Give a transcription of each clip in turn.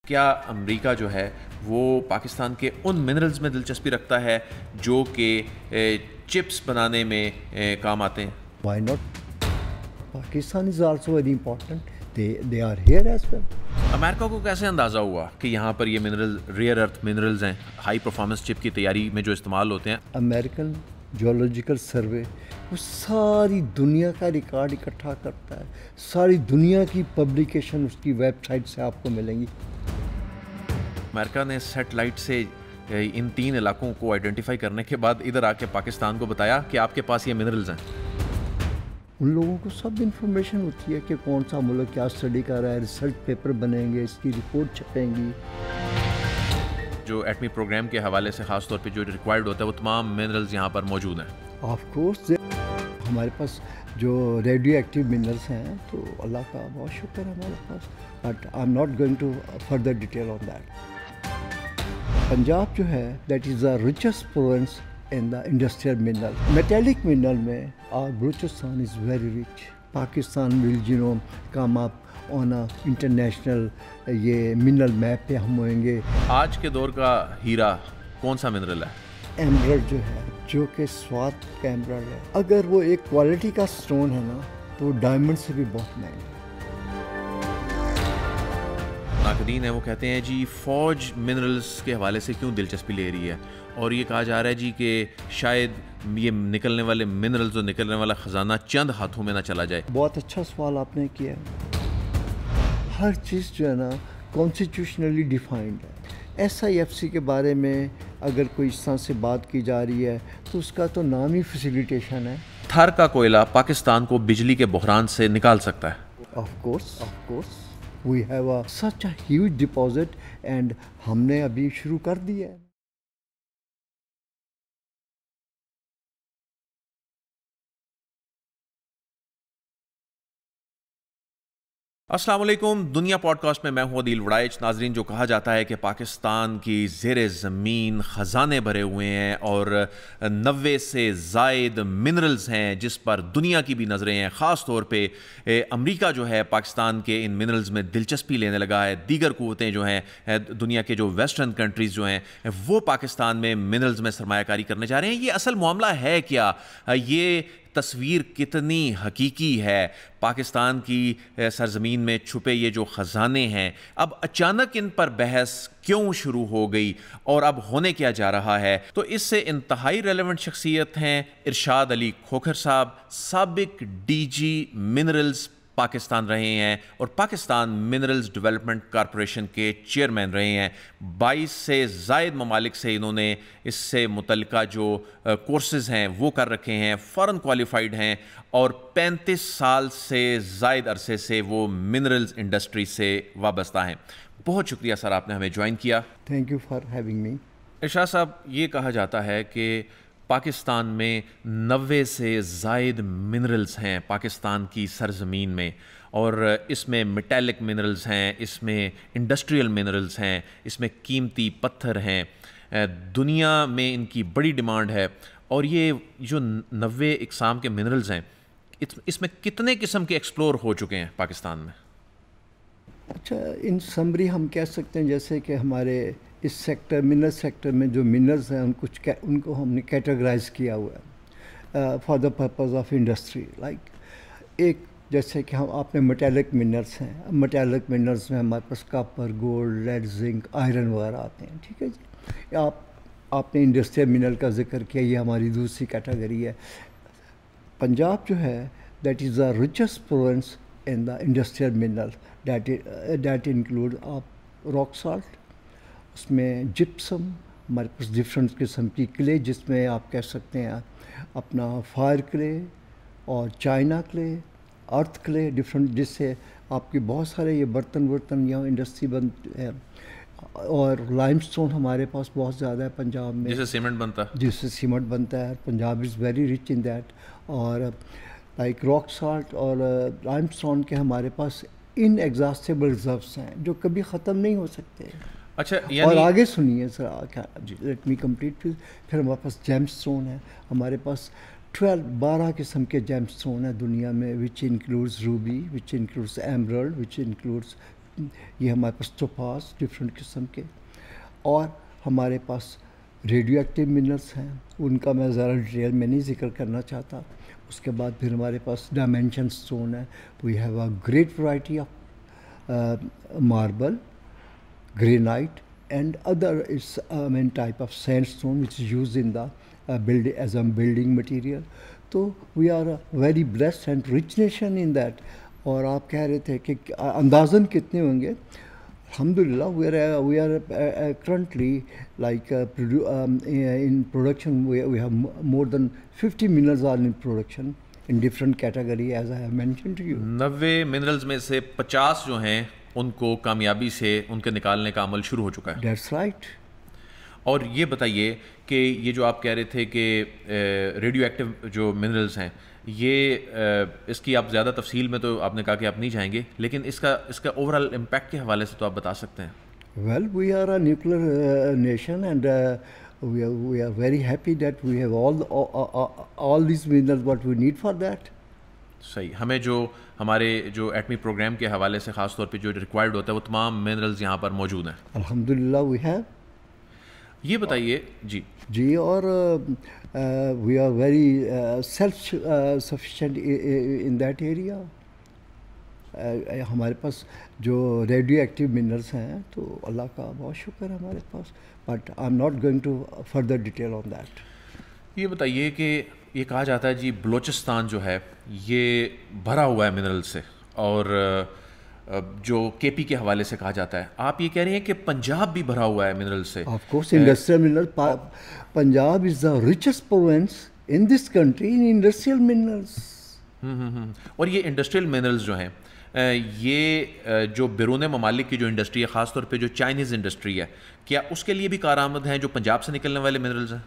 کیا امریکہ جو ہے وہ پاکستان کے ان منرلز میں دلچسپی رکھتا ہے جو کہ چپس بنانے میں کام آتے ہیں؟ Why not? Pakistan is also very important. They are here as well. امریکہ کو کیسے اندازہ ہوا کہ یہاں پر یہ منرل ریئر ارتھ منرلز ہیں ہائی پرفارمنس چپ کی تیاری میں جو استعمال ہوتے ہیں؟ امریکن جیولوجیکل سروے وہ ساری دنیا کا ریکارڈ اکٹھا کرتا ہے. ساری دنیا کی پبلیکیشن اس کی ویب سائٹ سے آپ کو ملیں گی. امریکہ نے سیٹلائٹ سے ان 3 علاقوں کو آئیڈینٹیفائی کرنے کے بعد ادھر آ کے پاکستان کو بتایا کہ آپ کے پاس یہ منرلز ہیں. ان لوگوں کو سب انفارمیشن ہوتی ہے کہ کون سا ملک کیا اسٹڈی کر رہا ہے. ریسرچ پیپر بنیں گے, اس کی رپورٹ چھپیں گی. جو ایٹمی پروگرام کے حوالے سے خاص طور پہ جو ریکوائرڈ ہوتا ہے وہ تمام منرلز یہاں پر موجود ہیں. آف کورس ہمارے پاس جو ریڈیو ایکٹیو منرلس ہیں تو اللہ کا بہت شکر ہے ہمارے پاس. But I am not going to further detail on that. Punjab جو ہے that is the richest province in the industrial mineral. Metallic mineral میں our Balochistan is very rich. Pakistan will come up on a international یہ mineral map پہ ہم ہوئیں گے. آج کے دور کا ہیرا کون سا منرل ہے؟ ایمرلڈ جو ہے, جو کہ سوات کا ایمرلڈ ہے. اگر وہ ایک کوالٹی کا سٹون ہے نا تو ڈائمنڈ سے بھی بہت مہنگا. ناقدین ہیں وہ کہتے ہیں جی فوج منرلز کے حوالے سے کیوں دلچسپی لے رہی ہے, اور یہ کہا جا رہا ہے جی کہ شاید یہ نکلنے والے منرلز اور نکلنے والا خزانہ چند ہاتھوں میں نہ چلا جائے. بہت اچھا سوال آپ نے کیا. ہر چیز جو ہے نا کانسٹیٹیوشنلی ڈیفائنڈ ہے. ایس آئی ایف سی کے بارے میں اگر کوئی اس طرح سے بات کی جا رہی ہے تو اس کا تو نام ہی فیسیلیٹیشن ہے. تھر کا کوئلہ پاکستان کو بجلی کے بحران سے نکال سکتا ہے. Of course we have such a huge deposit and ہم نے ابھی شروع کر دیا ہے. السلام علیکم. دنیا پوڈ کاسٹ میں ہوں عدیل وڑائچ. ناظرین, جو کہا جاتا ہے کہ پاکستان کی زیر زمین خزانے بھرے ہوئے ہیں اور 90 سے زائد منرلز ہیں جس پر دنیا کی بھی نظریں ہیں. خاص طور پہ امریکہ جو ہے پاکستان کے ان منرلز میں دلچسپی لینے لگا ہے. دیگر قوتیں جو ہیں دنیا کے جو ویسٹرن کنٹریز جو ہیں وہ پاکستان میں منرلز میں سرمایہ کاری کرنے جا رہے ہیں. یہ اصل معاملہ ہے کیا؟ یہ تصویر کتنی حقیقی ہے؟ پاکستان کی سرزمین میں چھپے یہ جو خزانے ہیں اب اچانک ان پر بحث کیوں شروع ہو گئی اور اب ہونے کیا جا رہا ہے؟ تو اس سے انتہائی ریلیونٹ شخصیت ہیں ارشاد علی کھوکھر صاحب, سابق ڈی جی منرلز پاکستان رہے ہیں اور پاکستان منرلز ڈیولپمنٹ کارپوریشن کے چیئرمین رہے ہیں. 22 سے زائد ممالک سے انہوں نے اس سے متعلقہ جو کورسز ہیں وہ کر رکھے ہیں, فوراً کوالیفائیڈ ہیں اور 35 سال سے زائد عرصے سے وہ منرلز انڈسٹری سے وابستہ ہیں. بہت شکریہ سر, آپ نے ہمیں جوائن کیا. Thank you for having me. Irshad Sahab, یہ کہا جاتا ہے کہ پاکستان میں 90 سے زائد منرلز ہیں پاکستان کی سرزمین میں, اور اس میں میٹیلک منرلز ہیں, اس میں انڈسٹریل منرلز ہیں, اس میں قیمتی پتھر ہیں. دنیا میں ان کی بڑی ڈیمانڈ ہے. اور یہ جو 90 اقسام کے منرلز ہیں اس میں کتنے قسم کے ایکسپلور ہو چکے ہیں پاکستان میں؟ اچھا, ان سمری ہم کہہ سکتے ہیں جیسے کہ ہمارے اس سیکٹر منرل سیکٹر میں جو منرلز ہیں ان کو ہم نے کیٹیگرائز کیا ہوا ہے for the purpose of industry. Like ایک جیسے کہ آپ نے میٹیلک منرلس ہیں. میٹیلک منرلس میں ہمارے پاس copper, gold, lead, zinc, iron وغیرہ آتے ہیں. ٹھیک ہے جی. آپ نے انڈسٹریل منرل کا ذکر کیا, یہ ہماری دوسری کیٹیگری ہے. پنجاب جو ہے that is the richest province in the industrial mineral that include rock salt, اس میں جپسم, ہمارے پاس ڈفرینٹ قسم کی کلے جس میں آپ کہہ سکتے ہیں اپنا فائر کلے اور چائنا کلے, ارتھ کلے, ڈفرینٹ, جس سے آپ کے بہت سارے یہ برتن یہاں انڈسٹری بنتی ہے. اور لائم سٹون ہمارے پاس بہت زیادہ ہے پنجاب میں, جس سے سیمنٹ بنتا ہے. جس سے سیمنٹ بنتا ہے. پنجاب از ویری رچ ان دیٹ. اور لائک راک سالٹ اور لائم سٹون کے ہمارے پاس ان ایگزاسٹیبل ریزروس ہیں جو کبھی ختم نہیں ہو سکتے. اچھا, اور آگے سنیے سر, لیٹ می کمپلیٹ. پھر ہمارے پاس جیم سٹون ہے. ہمارے پاس 12 قسم کے جیم سٹون ہیں دنیا میں, which includes Ruby, which includes emerald, which includes یہ ہمارے پاس ٹوپاز ڈفرینٹ قسم کے، اور ہمارے پاس ریڈیو ایکٹیو منرلس ہیں، ان کا میں ذرا ڈیٹیل میں نہیں ذکر کرنا چاہتا. اس کے بعد پھر ہمارے پاس ڈائمینشن اسٹون ہے. We have a great variety of marble, granite and other type of sandstone which is used in the as a building material. تو we are a very blessed and rich nation in that. اور آپ کہہ رہے تھے کہ اندازاً کتنے ہوں گے. الحمد للہ we are currently like in production we have more than 50 minerals are in production in different category as I have mentioned to you. 90 minerals میں سے 50 جو ہیں ان کو کامیابی سے ان کے نکالنے کا عمل شروع ہو چکا ہے. That's right. اور یہ بتائیے کہ یہ جو آپ کہہ رہے تھے کہ ریڈیو ایکٹیو جو منرلز ہیں، یہ اس کی آپ زیادہ تفصیل میں تو آپ نے کہا کہ آپ نہیں جائیں گے، لیکن اس کا اوور آل امپیکٹ کے حوالے سے تو آپ بتا سکتے ہیں. Well, we are a nuclear nation, and we are very happy that we have all these minerals what we need for that. صحیح. ہمیں جو ہمارے جو ایٹمی پروگرام کے حوالے سے خاص طور پہ جو ریکوائرڈ ہوتا ہے وہ تمام منرلز یہاں پر موجود ہیں. الحمدللہ we have. یہ بتائیے جی اور we are very self sufficient in that area. ہمارے پاس جو ریڈیو ایکٹیو منرلس ہیں تو اللہ کا بہت شکر ہے ہمارے پاس، but I am not going to further detail on that. یہ بتائیے کہ یہ کہا جاتا ہے جی بلوچستان جو ہے یہ بھرا ہوا ہے منرل سے، اور جو کے پی کے حوالے سے کہا جاتا ہے، آپ یہ کہہ رہے ہیں کہ پنجاب بھی بھرا ہوا ہے منرل سے. Of course industrial mineral, Punjab is the richest province in this country in industrial minerals. اور یہ انڈسٹریل منرلز جو ہیں یہ جو بیرون ممالک کی جو انڈسٹری ہے، خاص طور پہ جو چائنیز انڈسٹری ہے، کیا اس کے لیے بھی کارآمد ہیں جو پنجاب سے نکلنے والے منرلز ہیں؟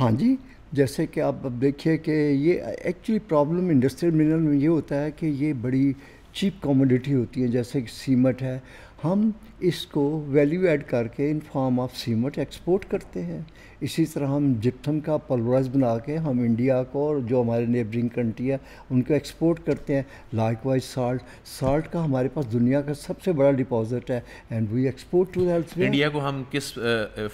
ہاں جی، جیسے کہ آپ اب دیکھیے کہ یہ ایکچولی پرابلم انڈسٹریل منرل میں یہ ہوتا ہے کہ یہ بڑی چیپ کموڈیٹی ہوتی ہے. جیسے کہ سیمٹ ہے، ہم اس کو ویلیو ایڈ کر کے in form of cement export کرتے ہیں. اسی طرح ہم جپتھم کا پلورائز بنا کے ہم انڈیا کو اور جو ہمارے نیبرنگ کنٹری ہے ان کو ایکسپورٹ کرتے ہیں. لائک وائز سالٹ کا ہمارے پاس دنیا کا سب سے بڑا ڈپازٹ ہے، and we export to health. India کو ہم کس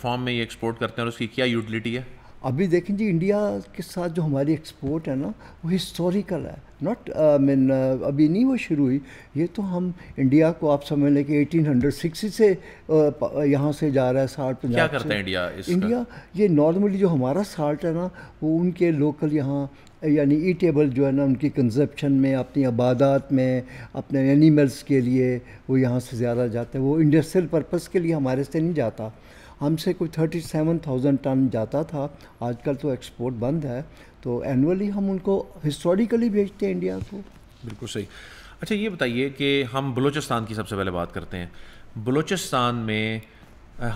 فارم میں یہ ایکسپورٹ کرتے ہیں اور اس کی کیا یوٹیلیٹی ہے؟ ابھی دیکھیں جی، انڈیا کے ساتھ جو ہماری ایکسپورٹ ہے نا وہ ہسٹوریکل ہے، ناٹ ابھی نہیں وہ شروع ہوئی. یہ تو ہم انڈیا کو آپ سمجھ لیں کہ 1860 سے یہاں سے جا رہا ہے سالٹ پنجاب. کیا کرتا ہے انڈیا یہ نارملی جو ہمارا سالٹ ہے نا وہ ان کے لوکل یہاں یعنی ایٹیبل جو ہے نا ان کی کنزپشن میں، اپنی عبادات میں، اپنے اینیملس کے لیے وہ یہاں سے زیادہ جاتا ہے. وہ انڈسٹریل پرپز کے لیے ہمارے سے نہیں جاتا. ہم سے کوئی 37,000 ٹن جاتا تھا، آج کل تو ایکسپورٹ بند ہے. تو اینولی ہم ان کو ہسٹوریکلی بھیجتے ہیں انڈیا کو. بالکل صحیح. اچھا یہ بتائیے کہ ہم بلوچستان کی سب سے پہلے بات کرتے ہیں. بلوچستان میں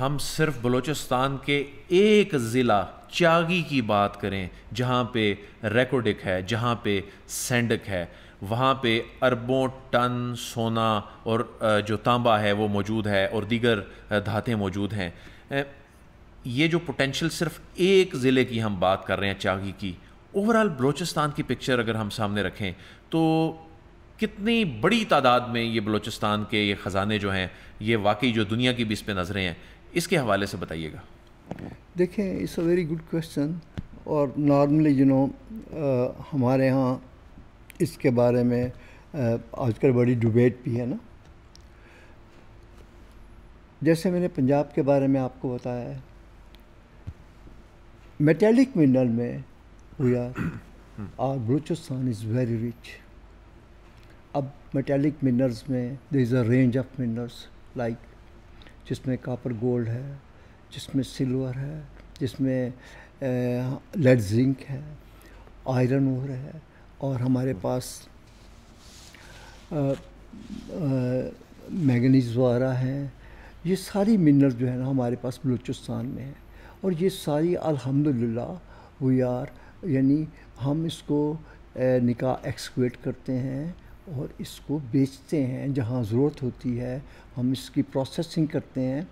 ہم صرف بلوچستان کے ایک ضلع چاگی کی بات کریں جہاں پہ ریکوڈک ہے، جہاں پہ سینڈک ہے، وہاں پہ اربوں ٹن سونا اور جو تانبا ہے وہ موجود ہے اور دیگر دھاتیں موجود ہیں. یہ جو پوٹینشیل صرف ایک ضلع کی ہم بات کر رہے ہیں چاگی کی، اوور آل بلوچستان کی پکچر اگر ہم سامنے رکھیں تو کتنی بڑی تعداد میں یہ بلوچستان کے یہ خزانے جو ہیں یہ واقعی جو دنیا کی بھی اس پہ نظریں ہیں، اس کے حوالے سے بتائیے گا. دیکھیں it's a very good question. اور نارملی ہمارے ہاں اس کے بارے میں آج کل بڑی ڈبیٹ بھی ہے نا. جیسے میں نے پنجاب کے بارے میں آپ کو بتایا ہے، میٹیلک منرل میں بلوچستان از ویری رچ. اب میٹیلک منرلس میں there is a range of minerals like جس میں کاپر گولڈ ہے، جس میں سلور ہے، جس میں لیڈ زنک ہے، آئرن اور ہے، اور ہمارے پاس مینگنیز وغیرہ ہیں. یہ ساری منرل جو ہے نا ہمارے پاس بلوچستان میں ہے. اور یہ ساری الحمدللہ وی آر یعنی ہم اس کو ایکسکویٹ کرتے ہیں اور اس کو بیچتے ہیں جہاں ضرورت ہوتی ہے. ہم اس کی پروسیسنگ کرتے ہیں.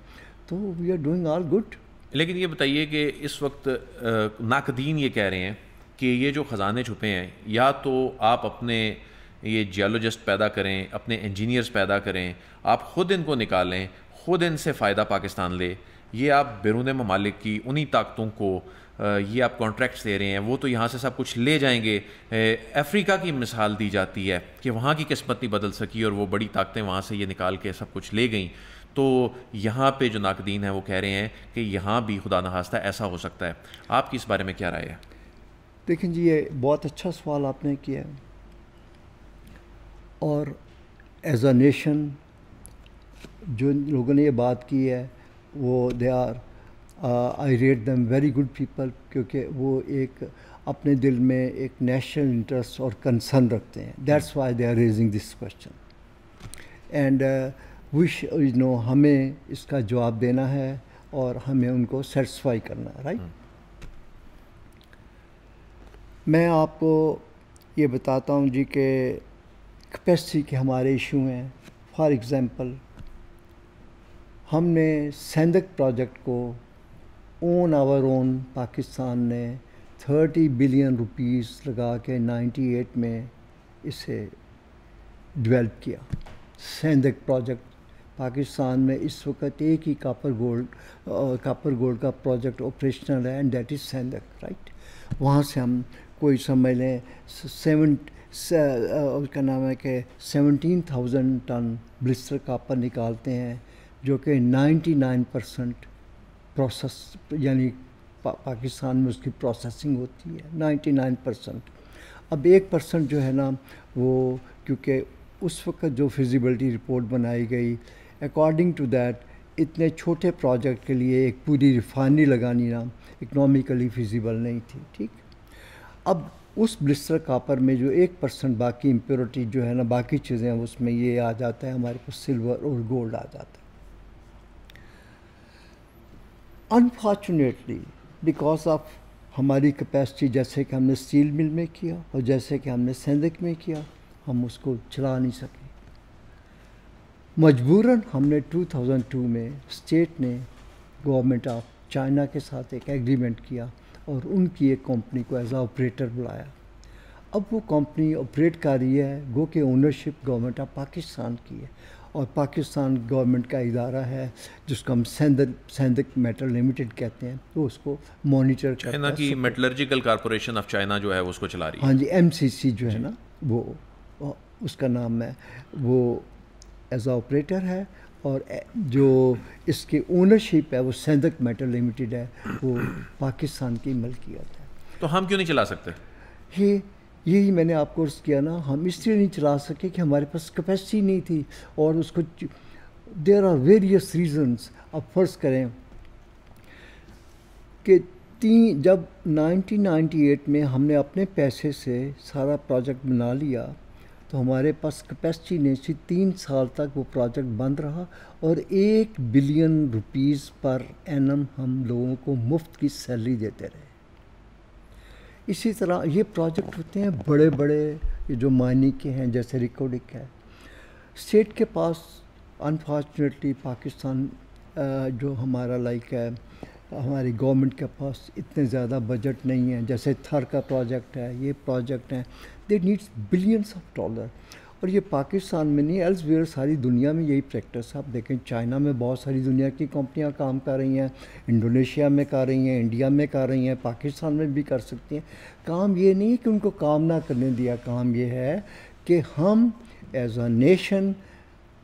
تو we are doing all good. لیکن یہ بتائیے کہ اس وقت ناقدین یہ کہہ رہے ہیں کہ یہ جو خزانے چھپے ہیں یا تو آپ اپنے یہ جیولوجسٹ پیدا کریں, اپنے انجینئرز پیدا کریں, آپ خود ان کو نکالیں, خود ان سے فائدہ پاکستان لے. یہ آپ بیرون ممالک کی انہی طاقتوں کو یہ آپ کانٹریکٹس دے رہے ہیں, وہ تو یہاں سے سب کچھ لے جائیں گے. افریقہ کی مثال دی جاتی ہے کہ وہاں کی قسمت نہیں بدل سکی اور وہ بڑی طاقتیں وہاں سے یہ نکال کے سب کچھ لے گئیں. تو یہاں پہ جو ناقدین ہیں وہ کہہ رہے ہیں کہ یہاں بھی خدا نخواستہ ایسا ہو سکتا ہے. آپ کی اس بارے میں کیا رائے ہے؟ دیکھیں جی, یہ بہت اچھا سوال آپ نے کیا, اور ایز اے نیشن جو لوگوں نے یہ بات کی ہے وہ they are I rate them very good people, کیونکہ وہ ایک اپنے دل میں ایک نیشنل انٹرسٹ اور کنسرن رکھتے ہیں. That's why they are raising this question, and which ہمیں اس کا جواب دینا ہے اور ہمیں ان کو سیٹسفائی کرنا ہے, رائٹ. میں آپ کو یہ بتاتا ہوں جی کہ کیپیسٹی کے ہمارے ایشو ہیں. فار ایگزامپل, ہم نے سندک پروجیکٹ کو آور اون پاکستان نے 30 بلین روپیز لگا کے 98 میں اسے ڈیولپ کیا. سندک پروجیکٹ پاکستان میں اس وقت ایک ہی کاپر گولڈ کا پروجیکٹ آپریشنل ہے, اینڈ دیٹ از سندک, رائٹ. وہاں سے ہم کوئی سمجھ لیں اس کا نام ہے کہ 17,000 ٹن بلسٹر کاپر نکالتے ہیں, جو کہ 99% پروسیس, یعنی پاکستان میں اس کی پروسیسنگ ہوتی ہے 99%. اب 1% جو ہے نا وہ, کیونکہ اس وقت جو فیزیبلٹی رپورٹ بنائی گئی اکارڈنگ ٹو دیٹ اتنے چھوٹے پروجیکٹ کے لیے ایک پوری ریفائنری لگانی نا اکنامیکلی فیزیبل نہیں تھی, ٹھیک. اب اس بلسٹر کاپر میں جو 1% باقی امپیورٹی جو ہے نا, باقی چیزیں اس میں یہ آ جاتا ہے, ہمارے پاس سلور اور گولڈ آ جاتا ہے. انفارچونیٹلی بیکاز آف ہماری کیپیسٹی, جیسے کہ ہم نے اسٹیل مل میں کیا اور جیسے کہ ہم نے سندک میں کیا, ہم اس کو چلا نہیں سکے. مجبوراً ہم نے 2002 میں اسٹیٹ نے گورنمنٹ آف چائنا کے ساتھ ایک ایگریمنٹ کیا اور ان کی ایک کمپنی کو ایز اے آپریٹر بلایا. اب وہ کمپنی آپریٹ کر رہی ہے, گو کہ اونرشپ گورنمنٹ آف پاکستان کی ہے, اور پاکستان گورنمنٹ کا ادارہ ہے جس کو ہم سندک میٹل لمیٹڈ کہتے ہیں, تو اس کو مانیٹر کرتا ہے. چائنا کی میٹلرجیکل کارپوریشن آف چائنا جو ہے اس کو چلا رہی ہے. ہاں جی, MCC جو ہے نا وہ اس کا نام ہے, وہ ایز اے آپریٹر ہے, اور جو اس کی اونرشپ ہے وہ سندک میٹل لمیٹڈ ہے, وہ پاکستان کی ملکیت ہے. تو ہم کیوں نہیں چلا سکتے؟ یہی میں نے آپ کو عرض کیا نا, ہم اس لیے نہیں چلا سکے کہ ہمارے پاس کیپیسٹی نہیں تھی, اور اس کو دیر آر ویریس ریزنس. اب فرض کریں کہ جب 1998 میں ہم نے اپنے پیسے سے سارا پروجیکٹ بنا لیا, تو ہمارے پاس کیپیسٹی نہیں تھی. 3 سال تک وہ پروجیکٹ بند رہا, اور 1 بلین روپیز پر اینم ہم لوگوں کو مفت کی سیلری دیتے رہے. اسی طرح یہ پروجیکٹ ہوتے ہیں بڑے بڑے جو مائننگ کے ہیں, جیسے ریکارڈک ہے. اسٹیٹ کے پاس انفارچونیٹلی پاکستان جو ہمارا لائک ہے, ہماری گورنمنٹ کے پاس اتنے زیادہ بجٹ نہیں ہے. جیسے تھر کا پروجیکٹ ہے, یہ پروجیکٹ ہیں, they needs billions of dollar. اور یہ پاکستان میں نہیں, ایلس ویئر ساری دنیا میں یہی پریکٹس ہے. آپ دیکھیں چائنا میں بہت ساری دنیا کی کمپنیاں کام کر رہی ہیں, انڈونیشیا میں کر رہی ہیں, انڈیا میں کر رہی ہیں, پاکستان میں بھی کر سکتی ہیں. کام یہ نہیں کہ ان کو کام نہ کرنے دیا, کام یہ ہے کہ ہم ایز اے نیشن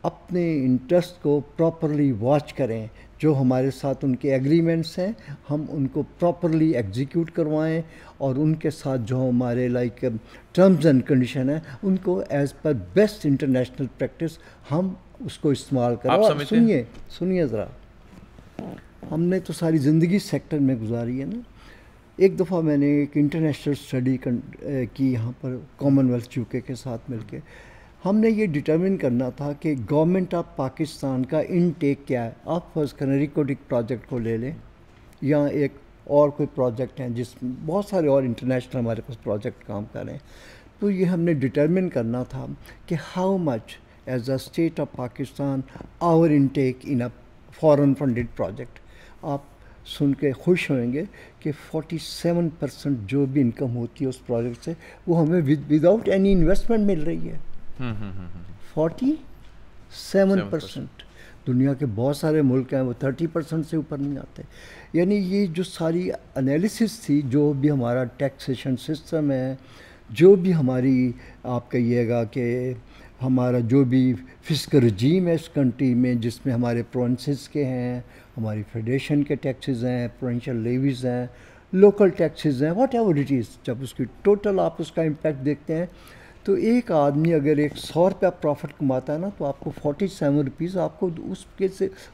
اپنے انٹرسٹ کو پراپرلی واچ کریں. جو ہمارے ساتھ ان کے ایگریمنٹس ہیں ہم ان کو پراپرلی ایگزیکیوٹ کروائیں, اور ان کے ساتھ جو ہمارے لائک ٹرمز اینڈ کنڈیشن ہیں ان کو as per best international practice ہم اس کو استعمال کریں. سنیے ذرا, ہم نے تو ساری زندگی سیکٹر میں گزاری ہے نا. ایک دفعہ میں نے ایک انٹرنیشنل اسٹڈی کی یہاں پر کامن ویلتھ UK کے ساتھ مل کے. ہم نے یہ ڈٹرمن کرنا تھا کہ گورنمنٹ آف پاکستان کا انٹیک کیا ہے. آپ فرض کریں ریکارڈک پروجیکٹ کو لے لیں, یا ایک اور کوئی پروجیکٹ ہیں جس میں بہت سارے اور انٹرنیشنل ہمارے پاس پروجیکٹ کام کر رہے ہیں. تو یہ ہم نے ڈٹرمن کرنا تھا کہ how much as a state of Pakistan our intake in a foreign funded project. آپ سن کے خوش ہوئیں گے کہ 47% جو بھی انکم ہوتی ہے اس پروجیکٹ سے وہ ہمیں وداؤٹ اینی انویسٹمنٹ مل رہی ہے. 47%. دنیا کے بہت سارے ملک ہیں وہ 30% سے اوپر نہیں آتے. یعنی یہ جو ساری انالیسس تھی، جو بھی ہمارا ٹیکسیشن سسٹم ہے، جو بھی ہماری آپ کہیے گا کہ ہمارا جو بھی فسکل رجیم ہے اس کنٹری میں، جس میں ہمارے پروونسز کے ہیں، ہماری فیڈریشن کے ٹیکسز ہیں، پروونشل لیویز ہیں، لوکل ٹیکسز ہیں، واٹ ایور اٹ از، جب اس کی ٹوٹل آپ اس کا امپیکٹ دیکھتے ہیں تو ایک آدمی اگر ایک 100 روپیہ پروفٹ کماتا ہے نا تو آپ کو 47 روپیز آپ کو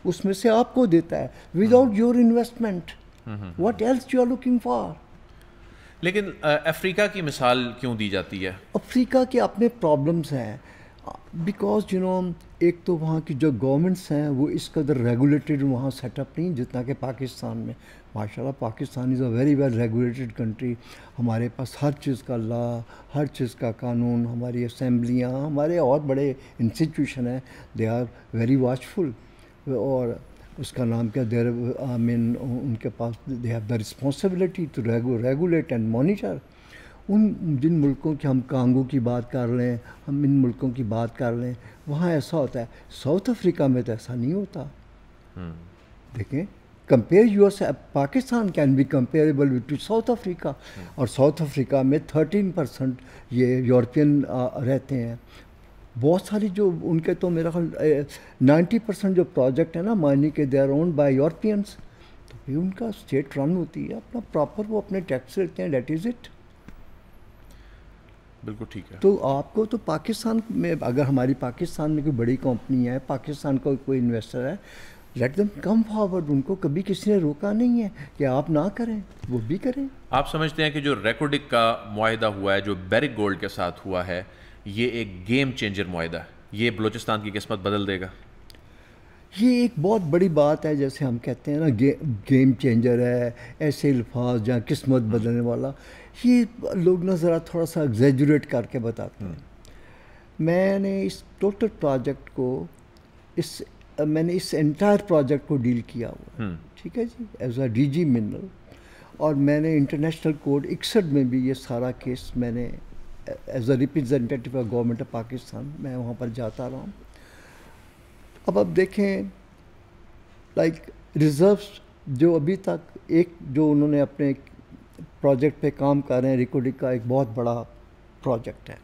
اس میں سے آپ کو دیتا ہے without your investment. What else you are looking for. لیکن افریقہ کی مثال کیوں دی جاتی ہے؟ افریقہ کے اپنے پرابلمس ہیں، بیکاز ایک تو وہاں کی جو گورنمنٹس ہیں وہ اس قدر ریگولیٹڈ وہاں سیٹ اپ نہیں جتنا کہ پاکستان میں. ماشاء اللہ Pakistan is a very well regulated country. ہمارے پاس ہر چیز کا لا، ہر چیز کا قانون، ہماری اسمبلیاں، ہمارے اور بڑے انسٹیٹیوشن ہیں، دے آر ویری واچفل. اور اس کا نام کیا، دیر ان کے پاس they have the responsibility to regulate and monitor. جن ملکوں کی ہم کانگو کی بات کر رہے ہیں، ہم ان ملکوں کی بات کر رہے ہیں، وہاں ایسا ہوتا ہے. ساؤتھ افریقہ میں تو ایسا نہیں ہوتا. دیکھیں compare Pakistan can be comparable to South Africa. اور ساؤتھ افریقہ میں 13% یہ یورپین رہتے ہیں. بہت ساری جو ان کے تو میرا خیال 90% جو پروجیکٹ ہے نا مائننگ کے، they are owned by Europeans. تو پھر ان کا اسٹیٹ رن ہوتی ہے اپنا پراپر، وہ اپنے ٹیکس لیتے ہیں، دیٹ از اٹ. بالکل ٹھیک ہے. تو آپ کو تو پاکستان میں اگر ہماری پاکستان میں کوئی بڑی کمپنی ہے، پاکستان کا کوئی انویسٹر ہے، لیٹ دم کم فارورڈ. ان کو کبھی کسی نے روکا نہیں ہے کہ آپ نہ کریں، وہ بھی کریں. آپ سمجھتے ہیں کہ جو ریکوڈک کا معاہدہ ہوا ہے، جو بیرک گولڈ کے ساتھ ہوا ہے، یہ ایک گیم چینجر معاہدہ ہے، یہ بلوچستان کی قسمت بدل دے گا؟ یہ ایک بہت بڑی بات ہے، جیسے ہم کہتے ہیں نا گیم چینجر ہے، ایسے الفاظ جہاں قسمت بدلنے والا، یہ لوگ نا ذرا تھوڑا سا ایگزیجوریٹ کر کے بتاتے ہیں. میں نے اس ٹوٹل پروجیکٹ کو میں نے اس انٹائر پروجیکٹ کو ڈیل کیا ہوا، ٹھیک ہے جی، ایز اے ڈی جی منرل. اور میں نے انٹرنیشنل کوڈ 61 میں بھی یہ سارا کیس میں نے as a representative of government of Pakistan میں وہاں پر جاتا رہا ہوں. اب دیکھیں لائک ریزروس جو ابھی تک ایک جو انہوں نے اپنے پروجیکٹ پہ کام کر رہے ہیں، ریکوڈک کا ایک بہت بڑا پروجیکٹ ہے.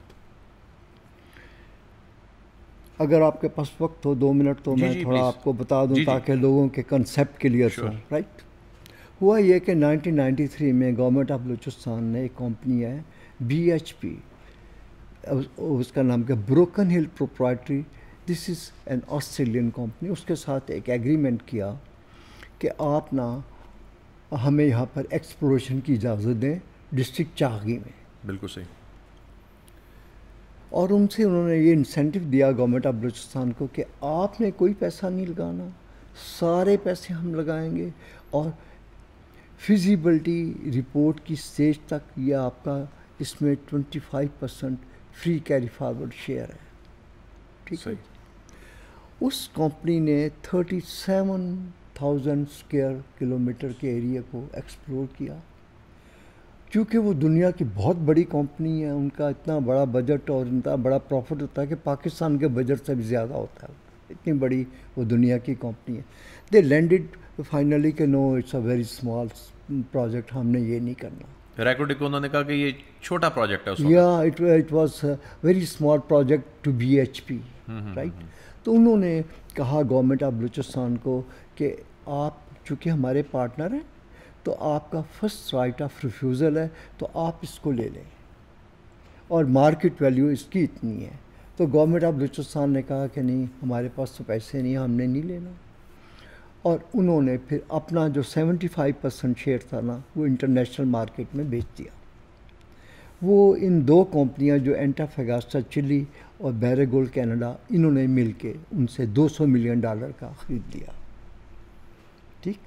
اگر آپ کے پاس وقت ہو 2 منٹ تو میں تھوڑا آپ کو بتا دوں تاکہ لوگوں کے کنسیپٹ کلیئر ہو. رائٹ، ہوا یہ کہ 1993 میں گورنمنٹ آف بلوچستان نے ایک کمپنی ہے BHP، اس کا نام کیا، Broken Hill proprietary, this is an Australian company. اس کے ساتھ ایک ایگریمنٹ کیا کہ آپ نا ہمیں یہاں پر ایکسپلوریشن کی اجازت دیں ڈسٹرکٹ چاغی میں. بالکل صحیح. اور ان سے انہوں نے یہ انسینٹیو دیا گورنمنٹ آف بلوچستان کو کہ آپ نے کوئی پیسہ نہیں لگانا، سارے پیسے ہم لگائیں گے، اور فیزیبلٹی رپورٹ کی اسٹیج تک یہ آپ کا اس میں 25% فری کیری فارورڈ شیئر ہے. ٹھیک ہے. اس کمپنی نے 37,000 اسکوائر کلومیٹر کے ایریا کو ایکسپلور کیا. کیونکہ وہ دنیا کی بہت بڑی کمپنی ہے، ان کا اتنا بڑا بجٹ اور اتنا بڑا پروفٹ ہوتا ہے کہ پاکستان کے بجٹ سے بھی زیادہ ہوتا ہے. اتنی بڑی وہ دنیا کی کمپنی ہے. دے لینڈڈ فائنلی کہ no it's a very small project, ہم نے یہ نہیں کرنا. ریکوڈک کو انہوں نے کہا کہ یہ چھوٹا پروجیکٹ ہے. یا it was very small project to BHP، right. تو انہوں نے کہا گورنمنٹ آف بلوچستان کو کہ آپ چونکہ ہمارے پارٹنر ہیں تو آپ کا فرسٹ رائٹ آف ریفیوزل ہے، تو آپ اس کو لے لیں، اور مارکیٹ ویلیو اس کی اتنی ہے. تو گورنمنٹ آف بلوچستان نے کہا کہ نہیں، ہمارے پاس تو پیسے نہیں، ہم نے نہیں لینا. اور انہوں نے پھر اپنا جو 75% شیئر تھا نا وہ انٹرنیشنل مارکیٹ میں بیچ دیا. وہ ان 2 کمپنیاں جو اینٹافیگاسٹا چلی اور بیرک گولڈ کینیڈا، انہوں نے مل کے ان سے $200 ملین کا خرید لیا. ٹھیک.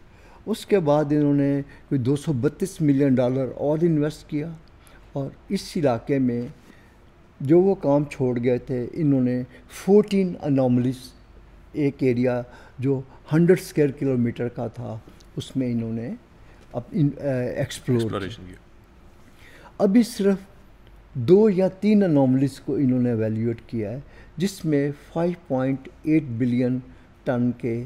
اس کے بعد انہوں نے کوئی $232 ملین اور انویسٹ کیا، اور اس علاقے میں جو وہ کام چھوڑ گئے تھے، انہوں نے 14 انوملیز، ایک ایریا جو 100 اسکوائر کلومیٹر کا تھا، اس میں انہوں نے ایکسپلور کیا. ابھی صرف 2 یا 3 انوملیز کو انہوں نے ایویلیویٹ کیا ہے، جس میں 5.8 بلین ٹن کے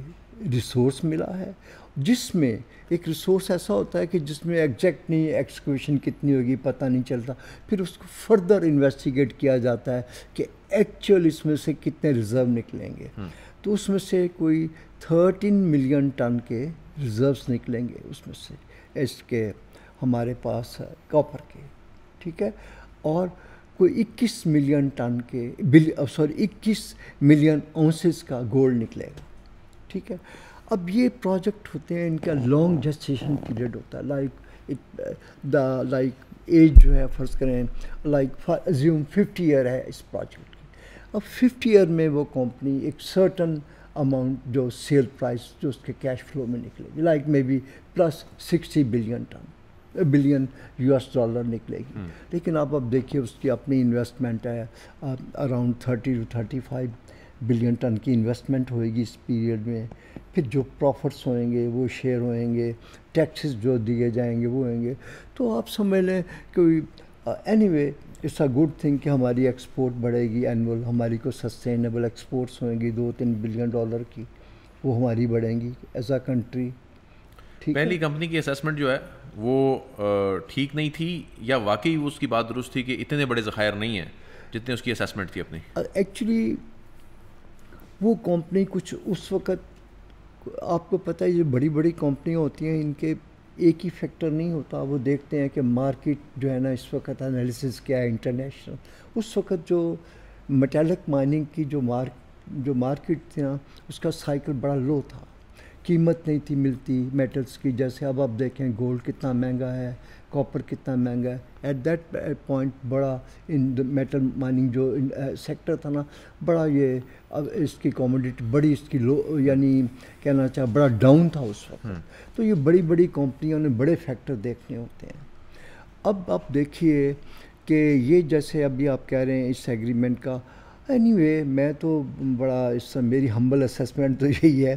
ریسورس ملا ہے، جس میں ایک ریسورس ایسا ہوتا ہے کہ جس میں ایگزیکٹ نہیں ایکسکیویشن کتنی ہوگی پتہ نہیں چلتا، پھر اس کو فردر انویسٹیگیٹ کیا جاتا ہے کہ ایکچوئل اس میں سے کتنے ریزرو نکلیں گے. تو اس میں سے کوئی 13 ملین ٹن کے ریزروس نکلیں گے اس میں سے، اس کے ہمارے پاس کاپر کے، ٹھیک ہے، اور کوئی 21 ملین ٹن کے 21 ملین اونسز کا گولڈ نکلے گا، ٹھیک ہے. اب یہ پروجیکٹ ہوتے ہیں، ان کا لانگ جسٹیشن پیریڈ ہوتا ہے، لائک ایج جو ہے فرض کریں لائک ازیوم 50 ایئر ہے اس پروجیکٹ کی. اب 50 ایئر میں وہ کمپنی ایک سرٹن اماؤنٹ جو سیل پرائس جو اس کے کیش فلو میں نکلے گی، like may be plus 60 billion US dollar نکلے گی. لیکن آپ اب دیکھیے اس کی اپنی انویسٹمنٹ ہے اراؤنڈ 30 to 35 بلین ٹن کی انویسٹمنٹ ہوئے گی اس پیریڈ میں. پھر جو پروفٹس ہوئیں گے وہ شیئر ہوئیں گے، ٹیکسز جو دیے جائیں گے وہ ہوئیں گے. تو آپ سمجھ لیں کہ anyway it's a good thing کہ ہماری ایکسپورٹ بڑھے گی، اینول ہماری کو سسٹینیبل ایکسپورٹس ہوئیں گی 2-3 بلین ڈالر کی، وہ ہماری بڑھیں گی ایز اے کنٹری. پہلی کمپنی کی اسیسمنٹ جو ہے وہ ٹھیک نہیں تھی، یا واقعی اس کی بات درست تھی کہ اتنے بڑے ذخائر نہیں ہیں جتنے اس کی اسیسمنٹ تھی اپنی؟ ایکچولی وہ کمپنی کچھ اس وقت، آپ کو پتہ ہے یہ بڑی بڑی کمپنیاں ہوتی ہیں، ان کے ایک ہی فیکٹر نہیں ہوتا. وہ دیکھتے ہیں کہ مارکیٹ جو ہے نا اس وقت انالیسس کیا ہے انٹرنیشنل. اس وقت جو میٹالک مائننگ کی جو مارکیٹ تھی نا، اس کا سائیکل بڑا لو تھا، قیمت نہیں تھی ملتی میٹلز کی. جیسے اب آپ دیکھیں گولڈ کتنا مہنگا ہے، کاپر کتنا مہنگا ہے. ایٹ دیٹ پوائنٹ بڑا ان میٹل مائننگ جو سیکٹر تھا نا، بڑا یہ اس کی کوموڈیٹی بڑی اس کی لو، یعنی کہنا چاہا بڑا ڈاؤن تھا اس وقت. تو یہ بڑی بڑی کمپنیوں نے بڑے فیکٹر دیکھنے ہوتے ہیں. اب آپ دیکھیے کہ یہ جیسے ابھی آپ کہہ رہے ہیں اس ایگریمنٹ کا، اینی وے میں تو بڑا میری ہمبل اسیسمنٹ تو یہی ہے